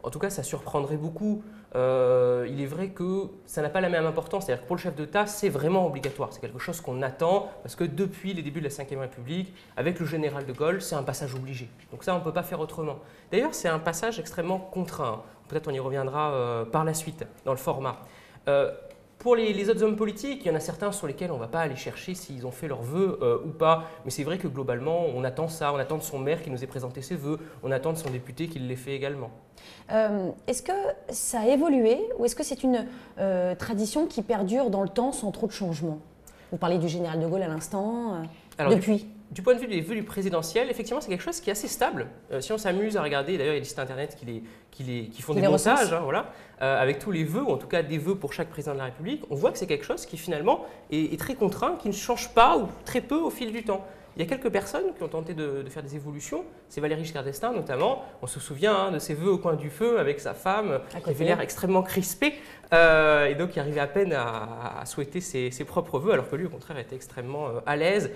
En tout cas, ça surprendrait beaucoup. Il est vrai que ça n'a pas la même importance. C'est-à-dire que pour le chef d'État, c'est vraiment obligatoire. C'est quelque chose qu'on attend parce que depuis les débuts de la Ve République, avec le général de Gaulle, c'est un passage obligé. Donc ça, on ne peut pas faire autrement. D'ailleurs, c'est un passage extrêmement contraint. Peut-être on y reviendra par la suite dans le format. Pour les autres hommes politiques, il y en a certains sur lesquels on ne va pas aller chercher s'ils ont fait leurs vœux ou pas. Mais c'est vrai que globalement, on attend ça. On attend de son maire qui nous ait présenté ses vœux. On attend de son député qu'il les fait également. Est-ce que ça a évolué ou est-ce que c'est une tradition qui perdure dans le temps sans trop de changements ? Vous parliez du général de Gaulle à l'instant. Depuis Du point de vue des vœux du présidentiel, effectivement, c'est quelque chose qui est assez stable. Si on s'amuse à regarder, d'ailleurs, il y a des sites internet qui font des montages, voilà, avec tous les vœux, ou en tout cas des vœux pour chaque président de la République, on voit que c'est quelque chose qui finalement est très contraint, qui ne change pas ou très peu au fil du temps. Il y a quelques personnes qui ont tenté de faire des évolutions, c'est Valéry Giscard d'Estaing notamment, on se souvient de ses vœux au coin du feu avec sa femme, qui avait l'air extrêmement crispée, et donc qui arrivait à peine à souhaiter ses propres vœux, alors que lui au contraire était extrêmement à l'aise.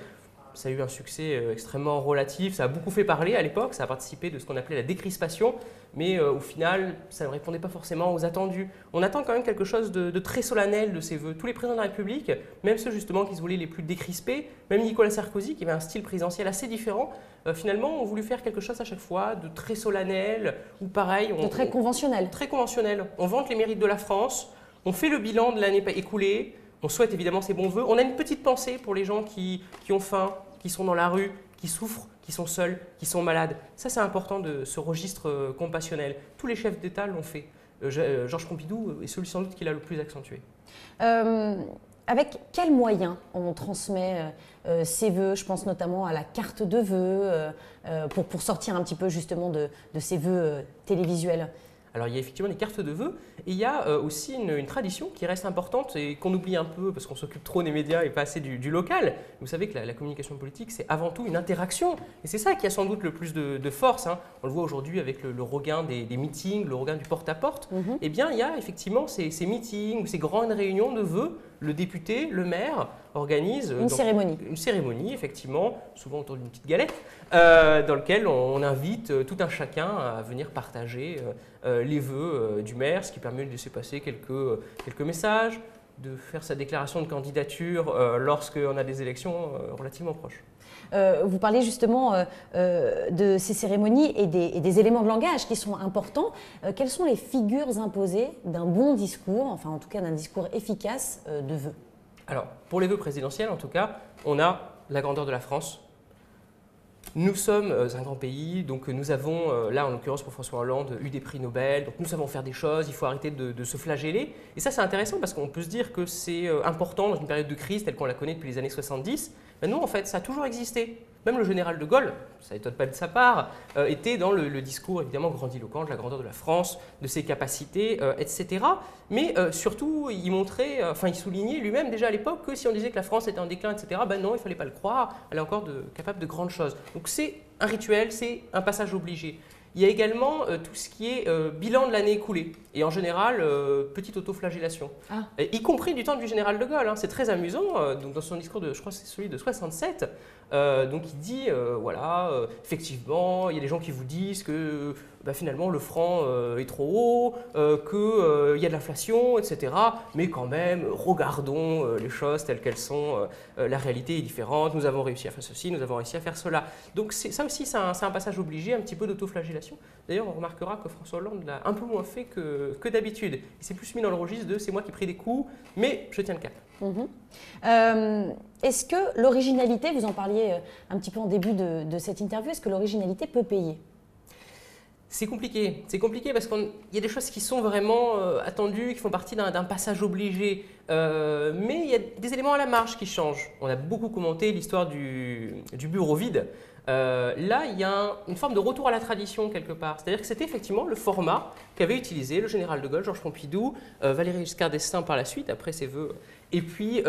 Ça a eu un succès extrêmement relatif, ça a beaucoup fait parler à l'époque, ça a participé de ce qu'on appelait la décrispation, mais au final, ça ne répondait pas forcément aux attendus. On attend quand même quelque chose de très solennel de ces vœux. Tous les présidents de la République, même ceux justement qui se voulaient les plus décrispés, même Nicolas Sarkozy, qui avait un style présidentiel assez différent, finalement ont voulu faire quelque chose à chaque fois de très solennel, ou pareil… De très conventionnel. Très conventionnel. On vante les mérites de la France, on fait le bilan de l'année écoulée, on souhaite évidemment ses bons vœux. On a une petite pensée pour les gens qui ont faim, qui sont dans la rue, qui souffrent, qui sont seuls, qui sont malades. Ça, c'est important de ce registre compassionnel. Tous les chefs d'État l'ont fait. Georges Pompidou est celui sans doute qui l'a le plus accentué. Avec quels moyens on transmet ces vœux? Je pense notamment à la carte de vœux, pour sortir un petit peu justement de ces vœux télévisuels. Alors il y a effectivement des cartes de vœux et il y a aussi une tradition qui reste importante et qu'on oublie un peu parce qu'on s'occupe trop des médias et pas assez du local. Vous savez que la communication politique, c'est avant tout une interaction et c'est ça qui a sans doute le plus de force. Hein. On le voit aujourd'hui avec le regain des meetings, le regain du porte-à-porte. Eh bien, il y a effectivement ces meetings ou ces grandes réunions de vœux. Le député, le maire organise une cérémonie. Une cérémonie, effectivement, souvent autour d'une petite galette, dans laquelle on invite tout un chacun à venir partager les vœux du maire, ce qui permet de laisser passer quelques messages, de faire sa déclaration de candidature lorsqu'on a des élections relativement proches. Vous parlez justement de ces cérémonies et des éléments de langage qui sont importants. Quelles sont les figures imposées d'un bon discours, enfin en tout cas d'un discours efficace de vœux? Alors, pour les vœux présidentiels, en tout cas, on a la grandeur de la France. Nous sommes un grand pays, donc nous avons, là en l'occurrence pour François Hollande, eu des prix Nobel, donc nous savons faire des choses, il faut arrêter de se flageller. Et ça c'est intéressant parce qu'on peut se dire que c'est important dans une période de crise telle qu'on la connaît depuis les années 70, Ben non, en fait, ça a toujours existé. Même le général de Gaulle, ça n'étonne pas de sa part, était dans le discours évidemment grandiloquent de la grandeur de la France, de ses capacités, etc. Mais surtout, il montrait, il soulignait lui-même déjà à l'époque que si on disait que la France était en déclin, etc., ben non, il ne fallait pas le croire, elle est encore capable de grandes choses. Donc c'est un rituel, c'est un passage obligé. Il y a également tout ce qui est bilan de l'année écoulée et en général petite autoflagellation, y compris du temps du général de Gaulle. Hein. C'est très amusant. Donc dans son discours je crois que c'est celui de 67, donc il dit effectivement il y a des gens qui vous disent que finalement le franc est trop haut, qu'il y a de l'inflation, etc. Mais quand même regardons les choses telles qu'elles sont. La réalité est différente. Nous avons réussi à faire ceci, nous avons réussi à faire cela. Donc ça aussi c'est un passage obligé, un petit peu d'autoflagellation. D'ailleurs, on remarquera que François Hollande l'a un peu moins fait que d'habitude. Il s'est plus mis dans le registre de « c'est moi qui ai pris des coups, mais je tiens le cap ». Est-ce que l'originalité, vous en parliez un petit peu en début de cette interview, est-ce que l'originalité peut payer ? C'est compliqué parce qu'il y a des choses qui sont vraiment attendues, qui font partie d'un passage obligé, mais il y a des éléments à la marge qui changent. On a beaucoup commenté l'histoire du bureau vide. Là, il y a une forme de retour à la tradition quelque part. C'est-à-dire que c'était effectivement le format qu'avait utilisé le général de Gaulle, Georges Pompidou, Valéry Giscard d'Estaing par la suite, après ses vœux, et puis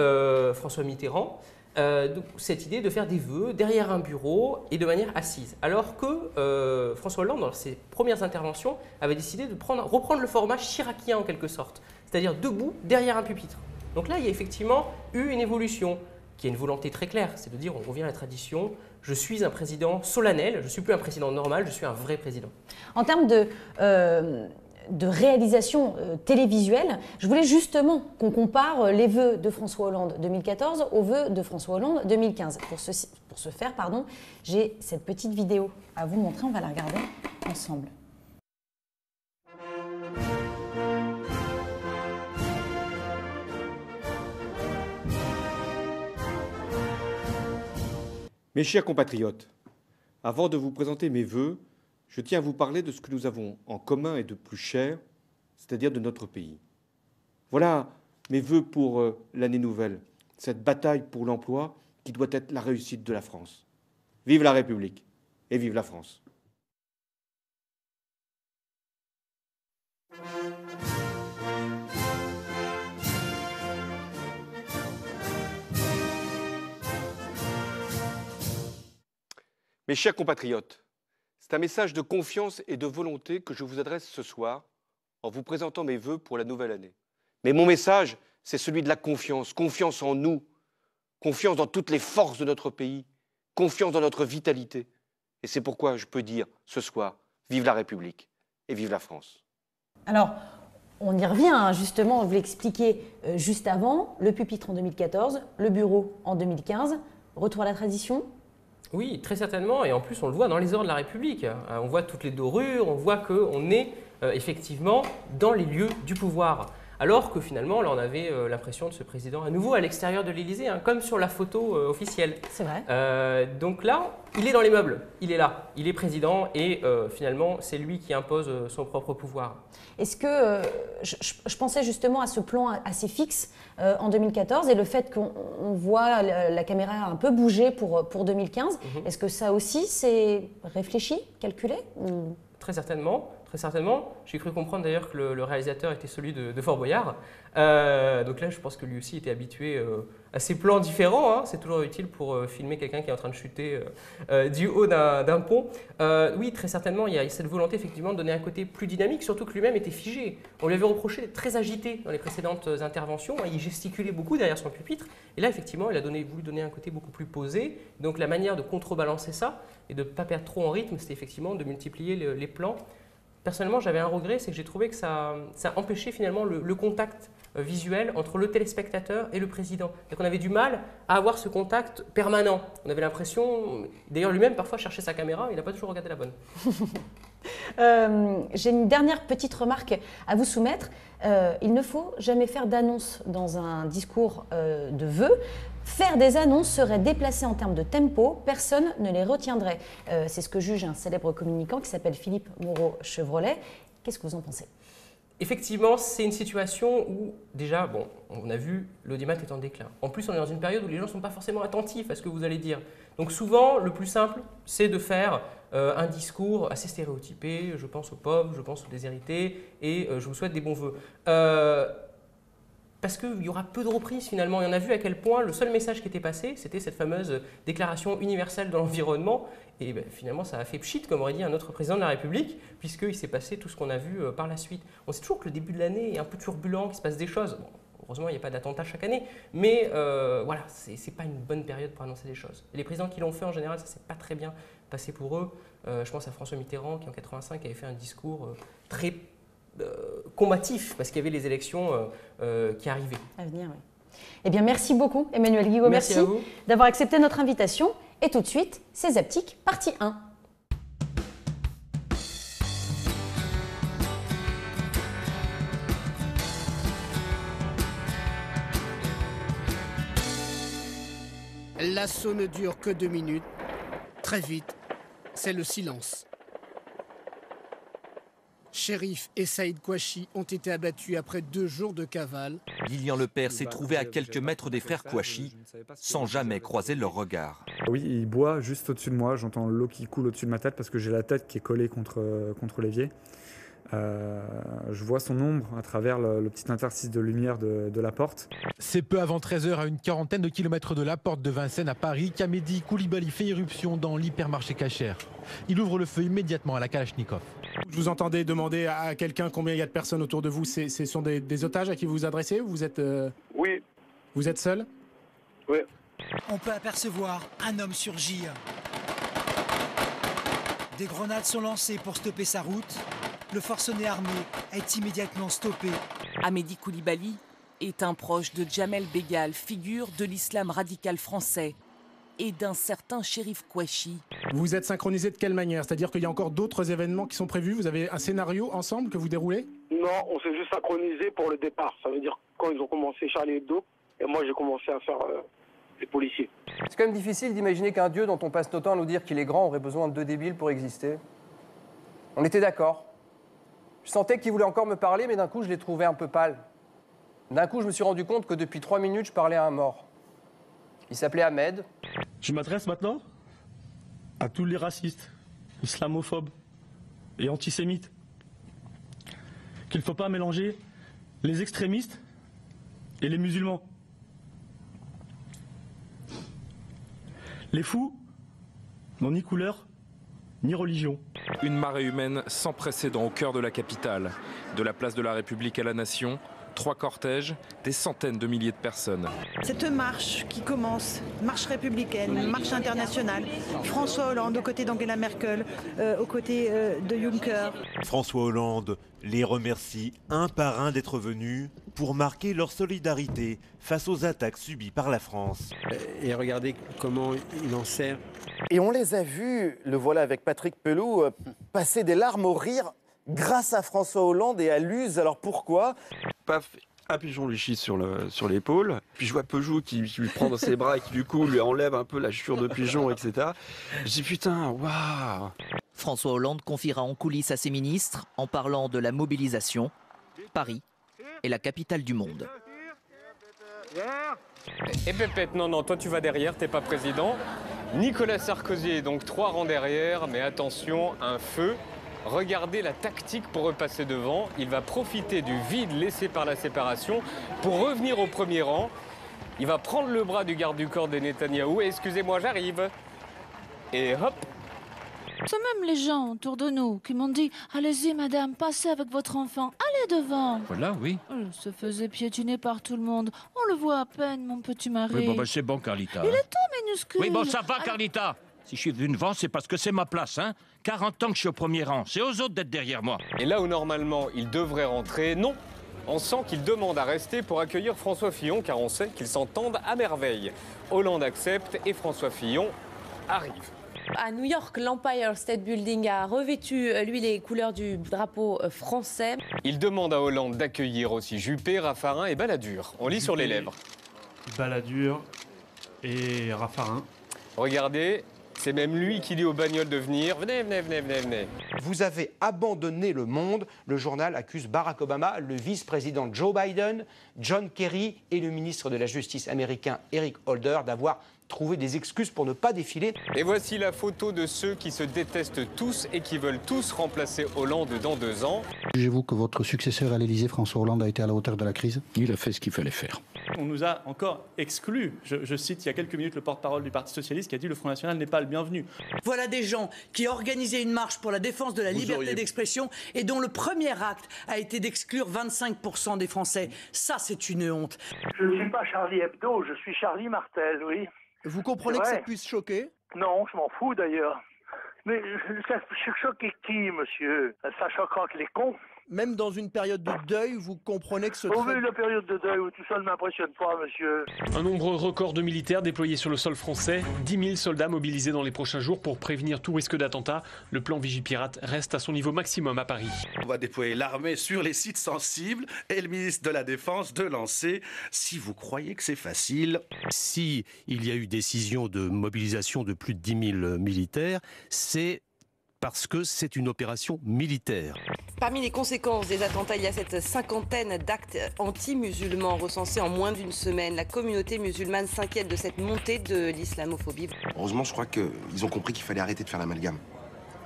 François Mitterrand. Donc, cette idée de faire des vœux derrière un bureau et de manière assise. Alors que François Hollande, dans ses premières interventions, avait décidé de reprendre le format chiracien en quelque sorte, c'est-à-dire debout derrière un pupitre. Donc là, il y a effectivement eu une évolution qui a une volonté très claire, c'est de dire on revient à la tradition, je suis un président solennel, je ne suis plus un président normal, je suis un vrai président. En termes de réalisation télévisuelle, je voulais justement qu'on compare les vœux de François Hollande 2014 aux vœux de François Hollande 2015. Pour ce faire, j'ai cette petite vidéo à vous montrer, on va la regarder ensemble. Mes chers compatriotes, avant de vous présenter mes vœux, je tiens à vous parler de ce que nous avons en commun et de plus cher, c'est-à-dire de notre pays. Voilà mes vœux pour l'année nouvelle, cette bataille pour l'emploi qui doit être la réussite de la France. Vive la République et vive la France. Mes chers compatriotes, c'est un message de confiance et de volonté que je vous adresse ce soir en vous présentant mes vœux pour la nouvelle année. Mais mon message, c'est celui de la confiance, confiance en nous, confiance dans toutes les forces de notre pays, confiance dans notre vitalité. Et c'est pourquoi je peux dire ce soir, vive la République et vive la France. Alors, on y revient, justement, vous l'expliquiez juste avant, le pupitre en 2014, le bureau en 2015, retour à la tradition. Oui, très certainement, et en plus on le voit dans les heures de la République. On voit toutes les dorures, on voit qu'on est effectivement dans les lieux du pouvoir. Alors que finalement, là on avait l'impression de ce président à nouveau à l'extérieur de l'Élysée, comme sur la photo officielle. C'est vrai. Donc là, il est dans les meubles, il est là, il est président et finalement c'est lui qui impose son propre pouvoir. Est-ce que, je pensais justement à ce plan assez fixe en 2014 et le fait qu'on voit la caméra un peu bouger pour 2015, est-ce que ça aussi c'est réfléchi, calculé ou... Très certainement. Très certainement. J'ai cru comprendre d'ailleurs que le réalisateur était celui de Fort Boyard. Donc là, je pense que lui aussi était habitué à ces plans différents. C'est toujours utile pour filmer quelqu'un qui est en train de chuter du haut d'un pont. Oui, très certainement, il y a cette volonté effectivement de donner un côté plus dynamique, surtout que lui-même était figé. On lui avait reproché d'être très agité dans les précédentes interventions. Il gesticulait beaucoup derrière son pupitre. Et là, effectivement, il a voulu donner un côté beaucoup plus posé. Donc la manière de contrebalancer ça et de ne pas perdre trop en rythme, c'était effectivement de multiplier les plans. Personnellement, j'avais un regret, c'est que j'ai trouvé que ça empêchait finalement le contact visuel entre le téléspectateur et le président. Donc on avait du mal à avoir ce contact permanent. On avait l'impression, d'ailleurs lui-même parfois cherchait sa caméra, il n'a pas toujours regardé la bonne. J'ai une dernière petite remarque à vous soumettre. Il ne faut jamais faire d'annonce dans un discours de vœux. Faire des annonces serait déplacé en termes de tempo, personne ne les retiendrait. C'est ce que juge un célèbre communicant qui s'appelle Philippe Moreau-Chevrolet. Qu'est-ce que vous en pensez ? effectivement, c'est une situation où, déjà, bon, on a vu, l'audimat est en déclin. En plus, on est dans une période où les gens ne sont pas forcément attentifs à ce que vous allez dire. Donc souvent, le plus simple, c'est de faire un discours assez stéréotypé. Je pense aux pauvres, je pense aux déshérités, et je vous souhaite des bons vœux. Parce qu'il y aura peu de reprises finalement. Et on a vu à quel point le seul message qui était passé, c'était cette fameuse déclaration universelle de l'environnement. Et ben, finalement, ça a fait pchit, comme aurait dit un autre président de la République, puisqu'il s'est passé tout ce qu'on a vu par la suite. On sait toujours que le début de l'année est un peu turbulent, qu'il se passe des choses. Bon, heureusement, il n'y a pas d'attentat chaque année. Mais voilà, ce n'est pas une bonne période pour annoncer des choses. Et les présidents qui l'ont fait, en général, ça ne s'est pas très bien passé pour eux. Je pense à François Mitterrand, qui en 1985 avait fait un discours très combatif, parce qu'il y avait les élections qui arrivaient. À venir, oui. Eh bien, merci beaucoup, Emmanuel Guigaud. Merci d'avoir accepté notre invitation. Et tout de suite, c'est Zaptic, partie 1. L'assaut ne dure que 2 minutes. Très vite, c'est le silence. Chérif et Saïd Kouachi ont été abattus après 2 jours de cavale. Lilian Lepère s'est trouvé à quelques mètres des frères Kouachi, sans jamais croiser leur regard. Oui, il boit juste au-dessus de moi. J'entends l'eau qui coule au-dessus de ma tête parce que j'ai la tête qui est collée contre l'évier. Je vois son ombre à travers le petit interstice de lumière de la porte. C'est peu avant 13h, à une quarantaine de kilomètres de la porte de Vincennes à Paris, qu'Amedi Koulibaly fait irruption dans l'hypermarché Cacher. Il ouvre le feu immédiatement à la Kalachnikov. Je vous entendais demander à quelqu'un combien il y a de personnes autour de vous. Ce sont des otages à qui vous vous adressez ou vous êtes Oui. Vous êtes seul? Oui. On peut apercevoir un homme surgir. Des grenades sont lancées pour stopper sa route. Le forcené armé est immédiatement stoppé. Amedi Koulibaly est un proche de Djamel Begal, figure de l'islam radical français, et d'un certain Chérif Kouachi. Vous êtes synchronisé de quelle manière? C'est-à-dire qu'il y a encore d'autres événements qui sont prévus? Vous avez un scénario ensemble que vous déroulez? Non, on s'est juste synchronisé pour le départ. Ça veut dire quand ils ont commencé Charlie Hebdo, et moi j'ai commencé à faire les policiers. C'est quand même difficile d'imaginer qu'un dieu dont on passe notre temps à nous dire qu'il est grand aurait besoin de 2 débiles pour exister. On était d'accord. Je sentais qu'il voulait encore me parler, mais d'un coup, je l'ai trouvé un peu pâle. D'un coup, je me suis rendu compte que depuis 3 minutes, je parlais à un mort. Il s'appelait Ahmed. Je m'adresse maintenant à tous les racistes, islamophobes et antisémites. Qu'il ne faut pas mélanger les extrémistes et les musulmans. Les fous n'ont ni couleur ni religion. Une marée humaine sans précédent au cœur de la capitale. De la place de la République à la Nation, 3 cortèges, des centaines de milliers de personnes. Cette marche qui commence, marche républicaine, marche internationale, François Hollande aux côtés d'Angela Merkel, aux côtés de Juncker. François Hollande les remercie un par un d'être venus pour marquer leur solidarité face aux attaques subies par la France. Et regardez comment il en sert. Et on les a vus, le voilà avec Patrick Pelloux, passer des larmes au rire grâce à François Hollande et à Luz. Alors pourquoi? Paf, un pigeon lui chie sur l'épaule. Puis je vois Peugeot qui lui prend dans ses bras et qui du coup lui enlève un peu la chure de pigeon, etc. Je dis putain, waouh. François Hollande confiera en coulisses à ses ministres en parlant de la mobilisation. Paris est la capitale du monde. Et Pépette, non, toi tu vas derrière, t'es pas président. Nicolas Sarkozy est donc 3 rangs derrière, mais attention, un feu. Regardez la tactique pour repasser devant. Il va profiter du vide laissé par la séparation pour revenir au premier rang. Il va prendre le bras du garde du corps de Netanyahou et excusez-moi, j'arrive. Et hop. C'est même les gens autour de nous qui m'ont dit « Allez-y, madame, passez avec votre enfant, allez devant !» Voilà, oui. Il se faisait piétiner par tout le monde. On le voit à peine, mon petit mari. Oui, bon, c'est bon, Carlita. Il est tout minuscule. Oui, bon, ça va, Carlita. Si je suis venu devant, c'est parce que c'est ma place, hein. 40 ans que je suis au premier rang. C'est aux autres d'être derrière moi. Et là où normalement il devrait rentrer, non. On sent qu'il demande à rester pour accueillir François Fillon, car on sait qu'ils s'entendent à merveille. Hollande accepte et François Fillon arrive. À New York, l'Empire State Building a revêtu, lui, les couleurs du drapeau français. Il demande à Hollande d'accueillir aussi Juppé, Raffarin et Balladur. On lit sur les lèvres. Balladur et Raffarin. Regardez, C'est même lui qui dit aux bagnoles de venir. Venez, venez, venez, venez, venez. Vous avez abandonné le monde. Le journal accuse Barack Obama, le vice-président Joe Biden, John Kerry et le ministre de la Justice américain Eric Holder d'avoir trouvé des excuses pour ne pas défiler. Et voici la photo de ceux qui se détestent tous et qui veulent tous remplacer Hollande dans 2 ans. Jugez-vous que votre successeur à l'Élysée, François Hollande, a été à la hauteur de la crise? Il a fait ce qu'il fallait faire. On nous a encore exclus. Je cite il y a quelques minutes le porte-parole du Parti Socialiste qui a dit le Front National n'est pas le bienvenu. Voilà des gens qui organisaient une marche pour la défense de la liberté d'expression et dont le premier acte a été d'exclure 25% des Français. Ça, c'est une honte. Je ne suis pas Charlie Hebdo, je suis Charlie Martel, oui. Vous comprenez que ça puisse choquer? Non, je m'en fous d'ailleurs. Mais ça choque qui, monsieur? Ça choque les cons. Même dans une période de deuil, vous comprenez que ce... Oh, mais la période de deuil, tout ça ne m'impressionne pas, monsieur. Un nombre record de militaires déployés sur le sol français, 10 000 soldats mobilisés dans les prochains jours pour prévenir tout risque d'attentat. Le plan Vigipirate reste à son niveau maximum à Paris. On va déployer l'armée sur les sites sensibles et le ministre de la Défense de lancer, si vous croyez que c'est facile. Si il y a eu décision de mobilisation de plus de 10 000 militaires, c'est parce que c'est une opération militaire. Parmi les conséquences des attentats, il y a cette cinquantaine d'actes anti-musulmans recensés en moins d'une semaine. La communauté musulmane s'inquiète de cette montée de l'islamophobie. Heureusement, je crois qu'ils ont compris qu'il fallait arrêter de faire l'amalgame.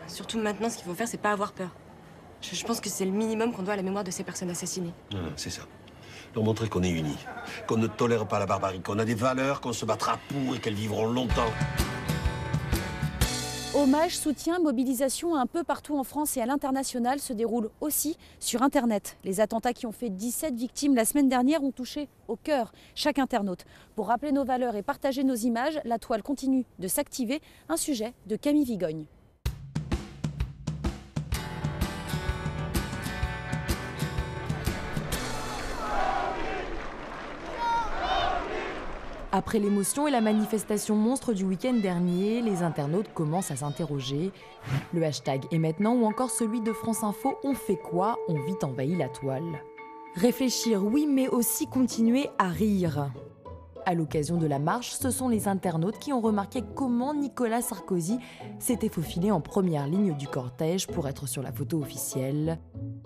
Surtout maintenant, ce qu'il faut faire, c'est pas avoir peur. Je pense que c'est le minimum qu'on doit à la mémoire de ces personnes assassinées. C'est ça. Leur montrer qu'on est unis, qu'on ne tolère pas la barbarie, qu'on a des valeurs, qu'on se battra pour et qu'elles vivront longtemps. Hommage, soutien, mobilisation un peu partout en France et à l'international se déroulent aussi sur Internet. Les attentats qui ont fait 17 victimes la semaine dernière ont touché au cœur chaque internaute. Pour rappeler nos valeurs et partager nos images, la toile continue de s'activer. Un sujet de Camille Vigogne. Après l'émotion et la manifestation monstre du week-end dernier, les internautes commencent à s'interroger. Le hashtag est maintenant ou encore celui de France Info « On fait quoi ?» ont vite envahi la toile. Réfléchir, oui, mais aussi continuer à rire. À l'occasion de la marche, ce sont les internautes qui ont remarqué comment Nicolas Sarkozy s'était faufilé en première ligne du cortège pour être sur la photo officielle.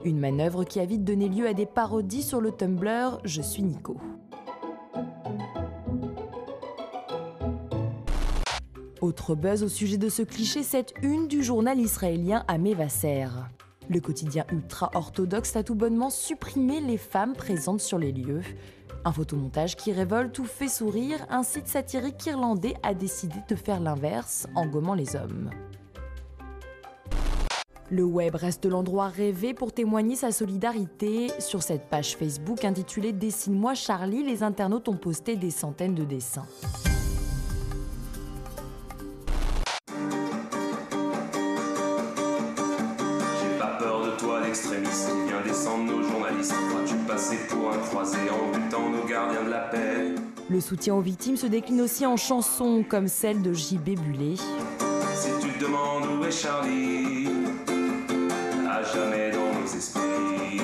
Une manœuvre qui a vite donné lieu à des parodies sur le Tumblr « Je suis Nico ». Autre buzz au sujet de ce cliché, cette une du journal israélien Amé Vasser. Le quotidien ultra-orthodoxe a tout bonnement supprimé les femmes présentes sur les lieux. Un photomontage qui révolte ou fait sourire, un site satirique irlandais a décidé de faire l'inverse en gommant les hommes. Le web reste l'endroit rêvé pour témoigner sa solidarité. Sur cette page Facebook intitulée « Dessine-moi Charlie », les internautes ont posté des centaines de dessins. Extrémiste qui vient descendre nos journalistes. Crois-tu passer pour un croisé en butant nos gardiens de la paix? Le soutien aux victimes se décline aussi en chansons comme celle de JB Bullet. Si tu te demandes où est Charlie, à jamais dans nos esprits.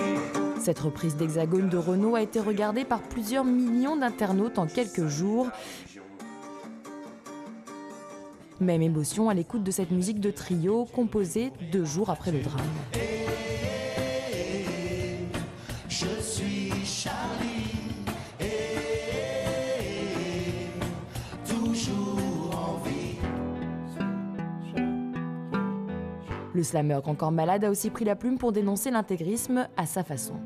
Cette reprise d'Hexagone de Renaud a été regardée par plusieurs millions d'internautes en quelques jours. Même émotion à l'écoute de cette musique de trio composée 2 jours après le drame. Je suis Charlie, toujours en vie. Le slammer encore malade a aussi pris la plume pour dénoncer l'intégrisme à sa façon.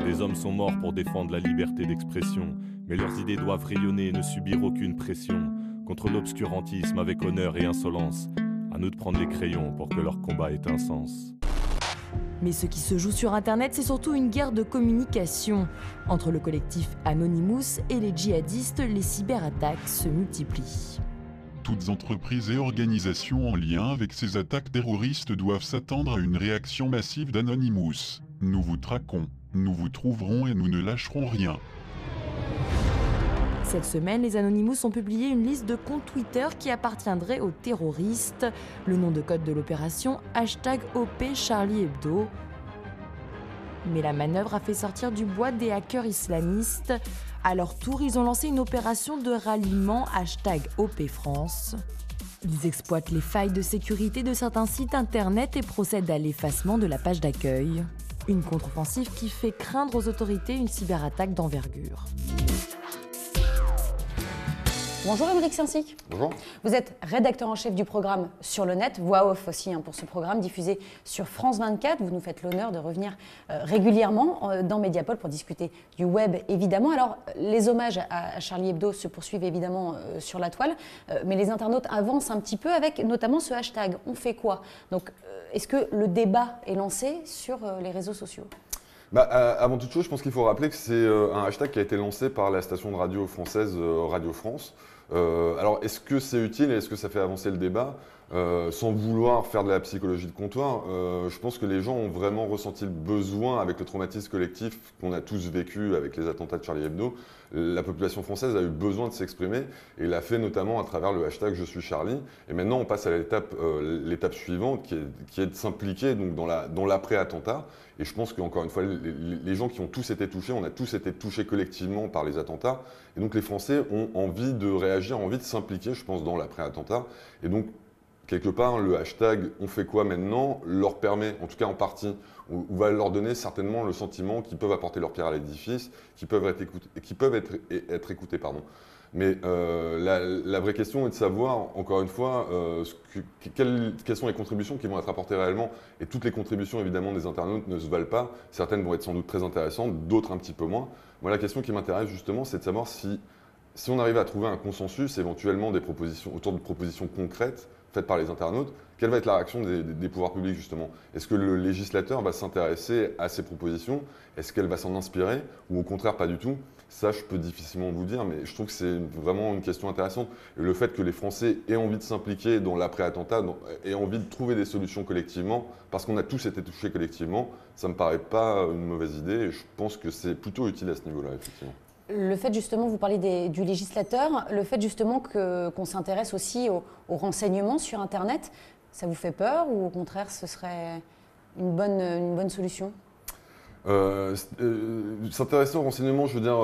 Les hommes sont morts pour défendre la liberté d'expression, mais leurs idées doivent rayonner et ne subir aucune pression. Contre l'obscurantisme avec honneur et insolence, à nous de prendre les crayons pour que leur combat ait un sens. Mais ce qui se joue sur Internet, c'est surtout une guerre de communication. Entre le collectif Anonymous et les djihadistes, les cyberattaques se multiplient. Toutes entreprises et organisations en lien avec ces attaques terroristes doivent s'attendre à une réaction massive d'Anonymous. Nous vous traquons, nous vous trouverons et nous ne lâcherons rien. Cette semaine, les Anonymous ont publié une liste de comptes Twitter qui appartiendraient aux terroristes. Le nom de code de l'opération, #OP Charlie Hebdo. Mais la manœuvre a fait sortir du bois des hackers islamistes. À leur tour, ils ont lancé une opération de ralliement #OP France. Ils exploitent les failles de sécurité de certains sites internet et procèdent à l'effacement de la page d'accueil. Une contre-offensive qui fait craindre aux autorités une cyberattaque d'envergure. Bonjour Émeric Saint-Cyc. Bonjour. Vous êtes rédacteur en chef du programme Sur le net, voix off aussi pour ce programme diffusé sur France 24. Vous nous faites l'honneur de revenir régulièrement dans Mediapol pour discuter du web évidemment. Alors les hommages à Charlie Hebdo se poursuivent évidemment sur la toile, mais les internautes avancent un petit peu avec notamment ce hashtag « On fait quoi ?» Donc est-ce que le débat est lancé sur les réseaux sociaux ? Avant toute chose, je pense qu'il faut rappeler que c'est un hashtag qui a été lancé par la station de radio française Radio France. Alors, est-ce que c'est utile et est-ce que ça fait avancer le débat ? Sans vouloir faire de la psychologie de comptoir, je pense que les gens ont vraiment ressenti le besoin, avec le traumatisme collectif qu'on a tous vécu avec les attentats de Charlie Hebdo, la population française a eu besoin de s'exprimer et l'a fait notamment à travers le hashtag « Je suis Charlie ». Et maintenant, on passe à l'étape suivante qui est de s'impliquer dans l'après-attentat. Et je pense qu'encore une fois, les gens qui ont tous été touchés, on a tous été touchés collectivement par les attentats. Et donc les Français ont envie de réagir, ont envie de s'impliquer, je pense, dans l'après-attentat. Et donc, quelque part, le hashtag « On fait quoi maintenant ?» leur permet, en tout cas en partie, ou va leur donner certainement le sentiment qu'ils peuvent apporter leur pierre à l'édifice, qu'ils peuvent être écoutés. Mais la vraie question est de savoir, encore une fois, quelles sont les contributions qui vont être apportées réellement. Et toutes les contributions, évidemment, des internautes ne se valent pas. Certaines vont être sans doute très intéressantes, d'autres un petit peu moins. Moi, la question qui m'intéresse justement, c'est de savoir si on arrive à trouver un consensus, éventuellement autour de propositions concrètes faites par les internautes, quelle va être la réaction des pouvoirs publics justement? Est-ce que le législateur va s'intéresser à ces propositions? Est-ce qu'elle va s'en inspirer? Ou au contraire pas du tout? Ça, je peux difficilement vous dire, mais je trouve que c'est vraiment une question intéressante. Et le fait que les Français aient envie de s'impliquer dans l'après-attentat, aient envie de trouver des solutions collectivement, parce qu'on a tous été touchés collectivement, ça ne me paraît pas une mauvaise idée et je pense que c'est plutôt utile à ce niveau-là, effectivement. Le fait justement, vous parlez du législateur, le fait justement qu'on s'intéresse aussi aux renseignements sur Internet, ça vous fait peur ou au contraire ce serait une bonne solution? S'intéresser aux renseignements, je veux dire,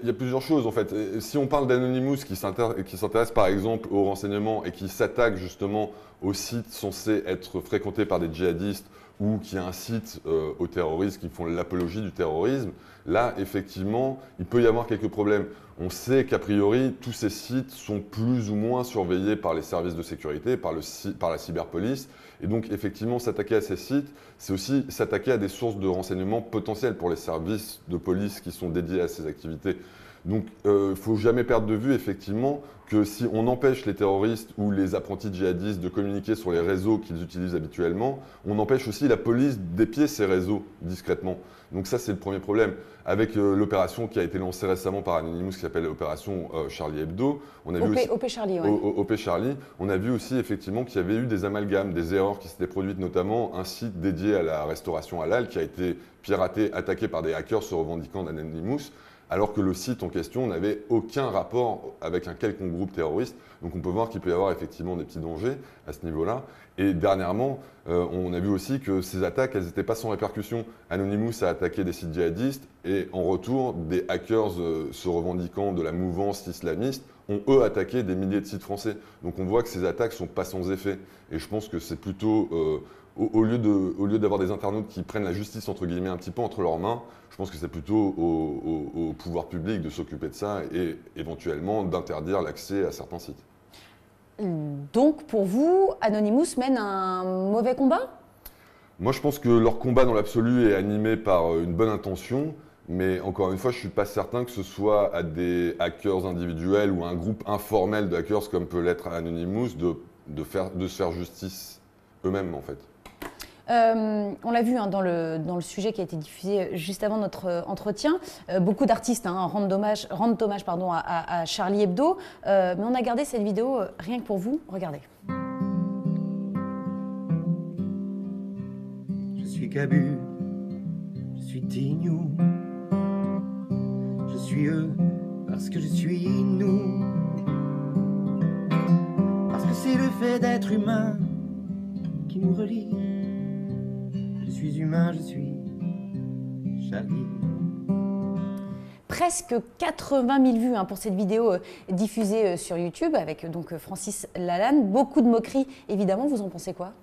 il y a plusieurs choses en fait. Si on parle d'Anonymous qui s'intéresse par exemple aux renseignements et qui s'attaque justement aux sites censés être fréquentés par des djihadistes ou qui incitent aux terroristes, qui font l'apologie du terrorisme, là effectivement il peut y avoir quelques problèmes. On sait qu'a priori tous ces sites sont plus ou moins surveillés par les services de sécurité, par la cyberpolice. Et donc effectivement s'attaquer à ces sites, c'est aussi s'attaquer à des sources de renseignements potentielles pour les services de police qui sont dédiés à ces activités. Donc il ne faut jamais perdre de vue effectivement que si on empêche les terroristes ou les apprentis djihadistes de communiquer sur les réseaux qu'ils utilisent habituellement, on empêche aussi la police d'épier ces réseaux discrètement. Donc ça c'est le premier problème. Avec l'opération qui a été lancée récemment par Anonymous qui s'appelle l'opération Charlie Hebdo, on a vu aussi, OP Charlie, ouais. OP Charlie, on a vu aussi effectivement qu'il y avait eu des amalgames, des erreurs qui s'étaient produites, notamment un site dédié à la restauration halal qui a été piraté, attaqué par des hackers se revendiquant d'Anonymous, alors que le site en question n'avait aucun rapport avec un quelconque groupe terroriste. Donc on peut voir qu'il peut y avoir effectivement des petits dangers à ce niveau-là. Et dernièrement, on a vu aussi que ces attaques, elles n'étaient pas sans répercussion. Anonymous a attaqué des sites djihadistes et en retour, des hackers se revendiquant de la mouvance islamiste ont eux attaqué des milliers de sites français. Donc on voit que ces attaques ne sont pas sans effet. Et je pense que c'est plutôt, au lieu d'avoir des internautes qui prennent la justice entre guillemets un petit peu entre leurs mains, je pense que c'est plutôt au pouvoir public de s'occuper de ça et éventuellement d'interdire l'accès à certains sites. Donc pour vous, Anonymous mène un mauvais combat? Moi je pense que leur combat dans l'absolu est animé par une bonne intention, mais encore une fois je ne suis pas certain que ce soit à des hackers individuels ou à un groupe informel de hackers comme peut l'être Anonymous de se faire justice eux-mêmes en fait. On l'a vu dans le sujet qui a été diffusé juste avant notre entretien, beaucoup d'artistes rendent hommage à Charlie Hebdo, mais on a gardé cette vidéo rien que pour vous, regardez. Je suis Cabu, je suis Tignou, je suis eux parce que je suis nous, parce que c'est le fait d'être humain qui nous relie. Je suis humain, je suis Charlie. presque 80 000 vues pour cette vidéo diffusée sur YouTube avec donc Francis Lalanne. Beaucoup de moqueries, évidemment. Vous en pensez quoi ?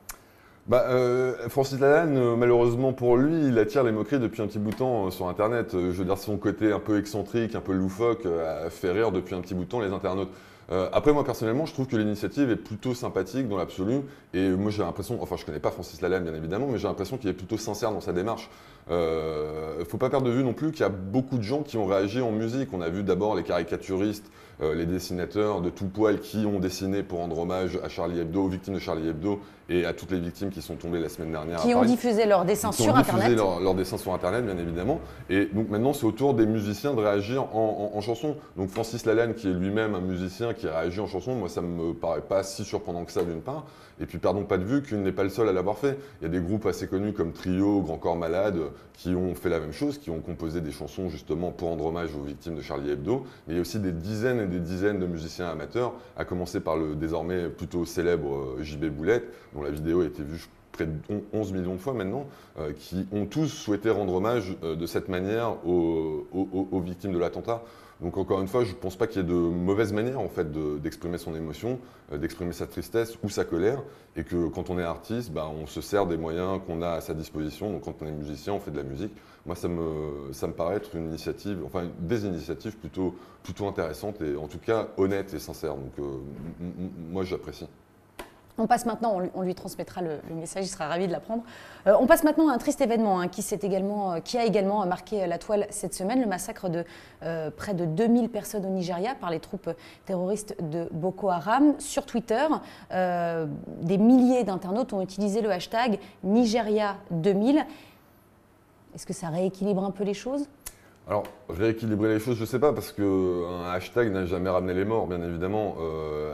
Francis Lalanne, malheureusement pour lui, il attire les moqueries depuis un petit bout de temps sur Internet. Je veux dire, son côté un peu excentrique, un peu loufoque, a fait rire depuis un petit bout de temps les internautes. Après, moi personnellement, je trouve que l'initiative est plutôt sympathique dans l'absolu. Et moi, j'ai l'impression, enfin, je connais pas Francis Lalanne bien évidemment, mais j'ai l'impression qu'il est plutôt sincère dans sa démarche. Faut pas perdre de vue non plus qu'il y a beaucoup de gens qui ont réagi en musique. On a vu d'abord les caricaturistes, les dessinateurs de tout poil qui ont dessiné pour rendre hommage à Charlie Hebdo, aux victimes de Charlie Hebdo et à toutes les victimes qui sont tombées la semaine dernière. Qui ont diffusé leurs dessins sur Internet. Leurs dessins sur Internet, bien évidemment. Et donc maintenant, c'est au tour des musiciens de réagir en chanson. Donc Francis Lalanne, qui est lui-même un musicien qui réagit en chanson, moi ça me paraît pas si surprenant que ça d'une part. Et puis perdons pas de vue qu'il n'est pas le seul à l'avoir fait. Il y a des groupes assez connus comme Trio, Grand Corps Malade, qui ont fait la même chose, qui ont composé des chansons justement pour rendre hommage aux victimes de Charlie Hebdo. Mais il y a aussi des dizaines et des dizaines de musiciens amateurs, à commencer par le désormais plutôt célèbre JB Boulette, dont la vidéo a été vue près de 11 millions de fois maintenant, qui ont tous souhaité rendre hommage de cette manière aux victimes de l'attentat. Donc encore une fois, je ne pense pas qu'il y ait de mauvaise manière en fait d'exprimer son émotion, d'exprimer sa tristesse ou sa colère, et que quand on est artiste, on se sert des moyens qu'on a à sa disposition. Donc quand on est musicien, on fait de la musique. Moi, ça me paraît être une initiative, enfin des initiatives plutôt intéressantes et en tout cas honnêtes et sincères. Donc moi, j'apprécie. On passe maintenant, on lui transmettra le message, il sera ravi de l'apprendre. On passe maintenant à un triste événement qui a également marqué la toile cette semaine, le massacre de près de 2000 personnes au Nigeria par les troupes terroristes de Boko Haram. Sur Twitter, des milliers d'internautes ont utilisé le hashtag Nigeria 2000. Est-ce que ça rééquilibre un peu les choses ? Alors, rééquilibrer les choses, je ne sais pas, parce qu'un hashtag n'a jamais ramené les morts, bien évidemment.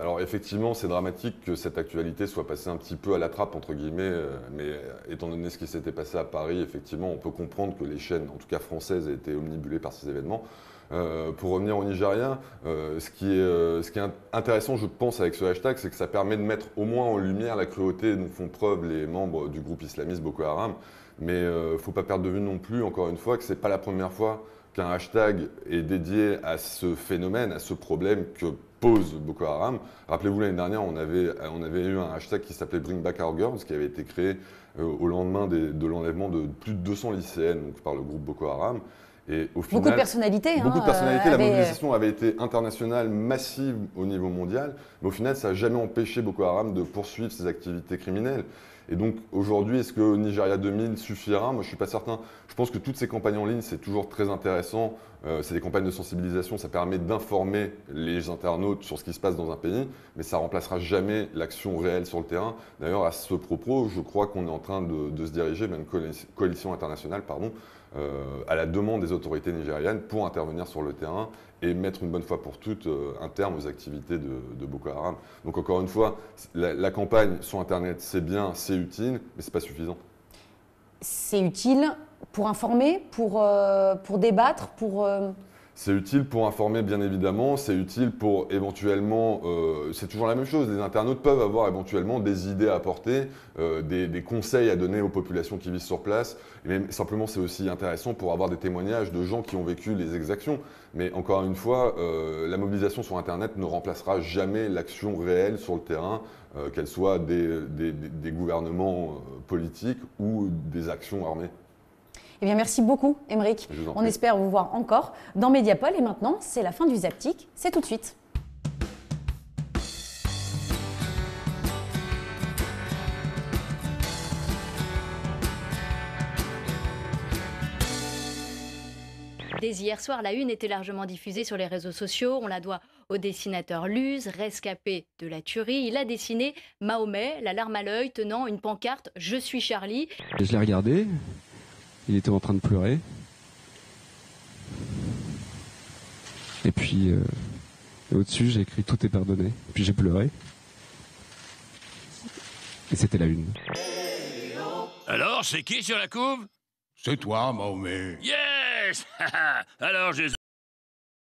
Alors effectivement, c'est dramatique que cette actualité soit passée un petit peu à la trappe, entre guillemets, mais étant donné ce qui s'était passé à Paris, effectivement, on peut comprendre que les chaînes, en tout cas françaises, aient été omnibulées par ces événements. Pour revenir au Nigeria, ce qui est intéressant, je pense, avec ce hashtag, c'est que ça permet de mettre au moins en lumière la cruauté dont font preuve les membres du groupe islamiste Boko Haram. Mais il ne faut pas perdre de vue non plus, encore une fois, que ce n'est pas la première fois qu'un hashtag est dédié à ce phénomène, à ce problème que pose Boko Haram. Rappelez-vous, l'année dernière, on avait eu un hashtag qui s'appelait Bring Back Our Girls, qui avait été créé au lendemain de l'enlèvement de plus de 200 lycéennes donc, par le groupe Boko Haram. Et au final, beaucoup de personnalités. Beaucoup de personnalités. La mobilisation avait été internationale, massive au niveau mondial, mais au final, ça n'a jamais empêché Boko Haram de poursuivre ses activités criminelles. Et donc aujourd'hui, est-ce que Nigeria 2000 suffira ? Moi, je ne suis pas certain. Je pense que toutes ces campagnes en ligne, c'est toujours très intéressant. C'est des campagnes de sensibilisation, ça permet d'informer les internautes sur ce qui se passe dans un pays, mais ça ne remplacera jamais l'action réelle sur le terrain. D'ailleurs, à ce propos, je crois qu'on est en train de se diriger vers une coalition internationale, à la demande des autorités nigérianes pour intervenir sur le terrain et mettre une bonne fois pour toutes un terme aux activités de Boko Haram. Donc encore une fois, la campagne sur Internet, c'est bien, c'est utile, mais ce n'est pas suffisant. C'est utile pour informer, pour débattre, pour... C'est utile pour informer, bien évidemment. C'est utile pour éventuellement... c'est toujours la même chose. Les internautes peuvent avoir éventuellement des idées à apporter, des conseils à donner aux populations qui vivent sur place. Mais simplement, c'est aussi intéressant pour avoir des témoignages de gens qui ont vécu les exactions. Mais encore une fois, la mobilisation sur Internet ne remplacera jamais l'action réelle sur le terrain, qu'elle soit des gouvernements politiques ou des actions armées. Eh bien, merci beaucoup, Aymeric. On espère vous voir encore dans Mediapol. Et maintenant, c'est la fin du Zaptic. C'est tout de suite. Dès hier soir, la une était largement diffusée sur les réseaux sociaux. On la doit au dessinateur Luz, rescapé de la tuerie. Il a dessiné Mahomet, la larme à l'œil, tenant une pancarte « Je suis Charlie ». Je l'ai regardé. Il était en train de pleurer. Et puis, au-dessus, j'ai écrit « Tout est pardonné ». Puis j'ai pleuré. Et c'était la une. Alors, c'est qui sur la couve? C'est toi, Mahomet. Yes. Alors, Jésus.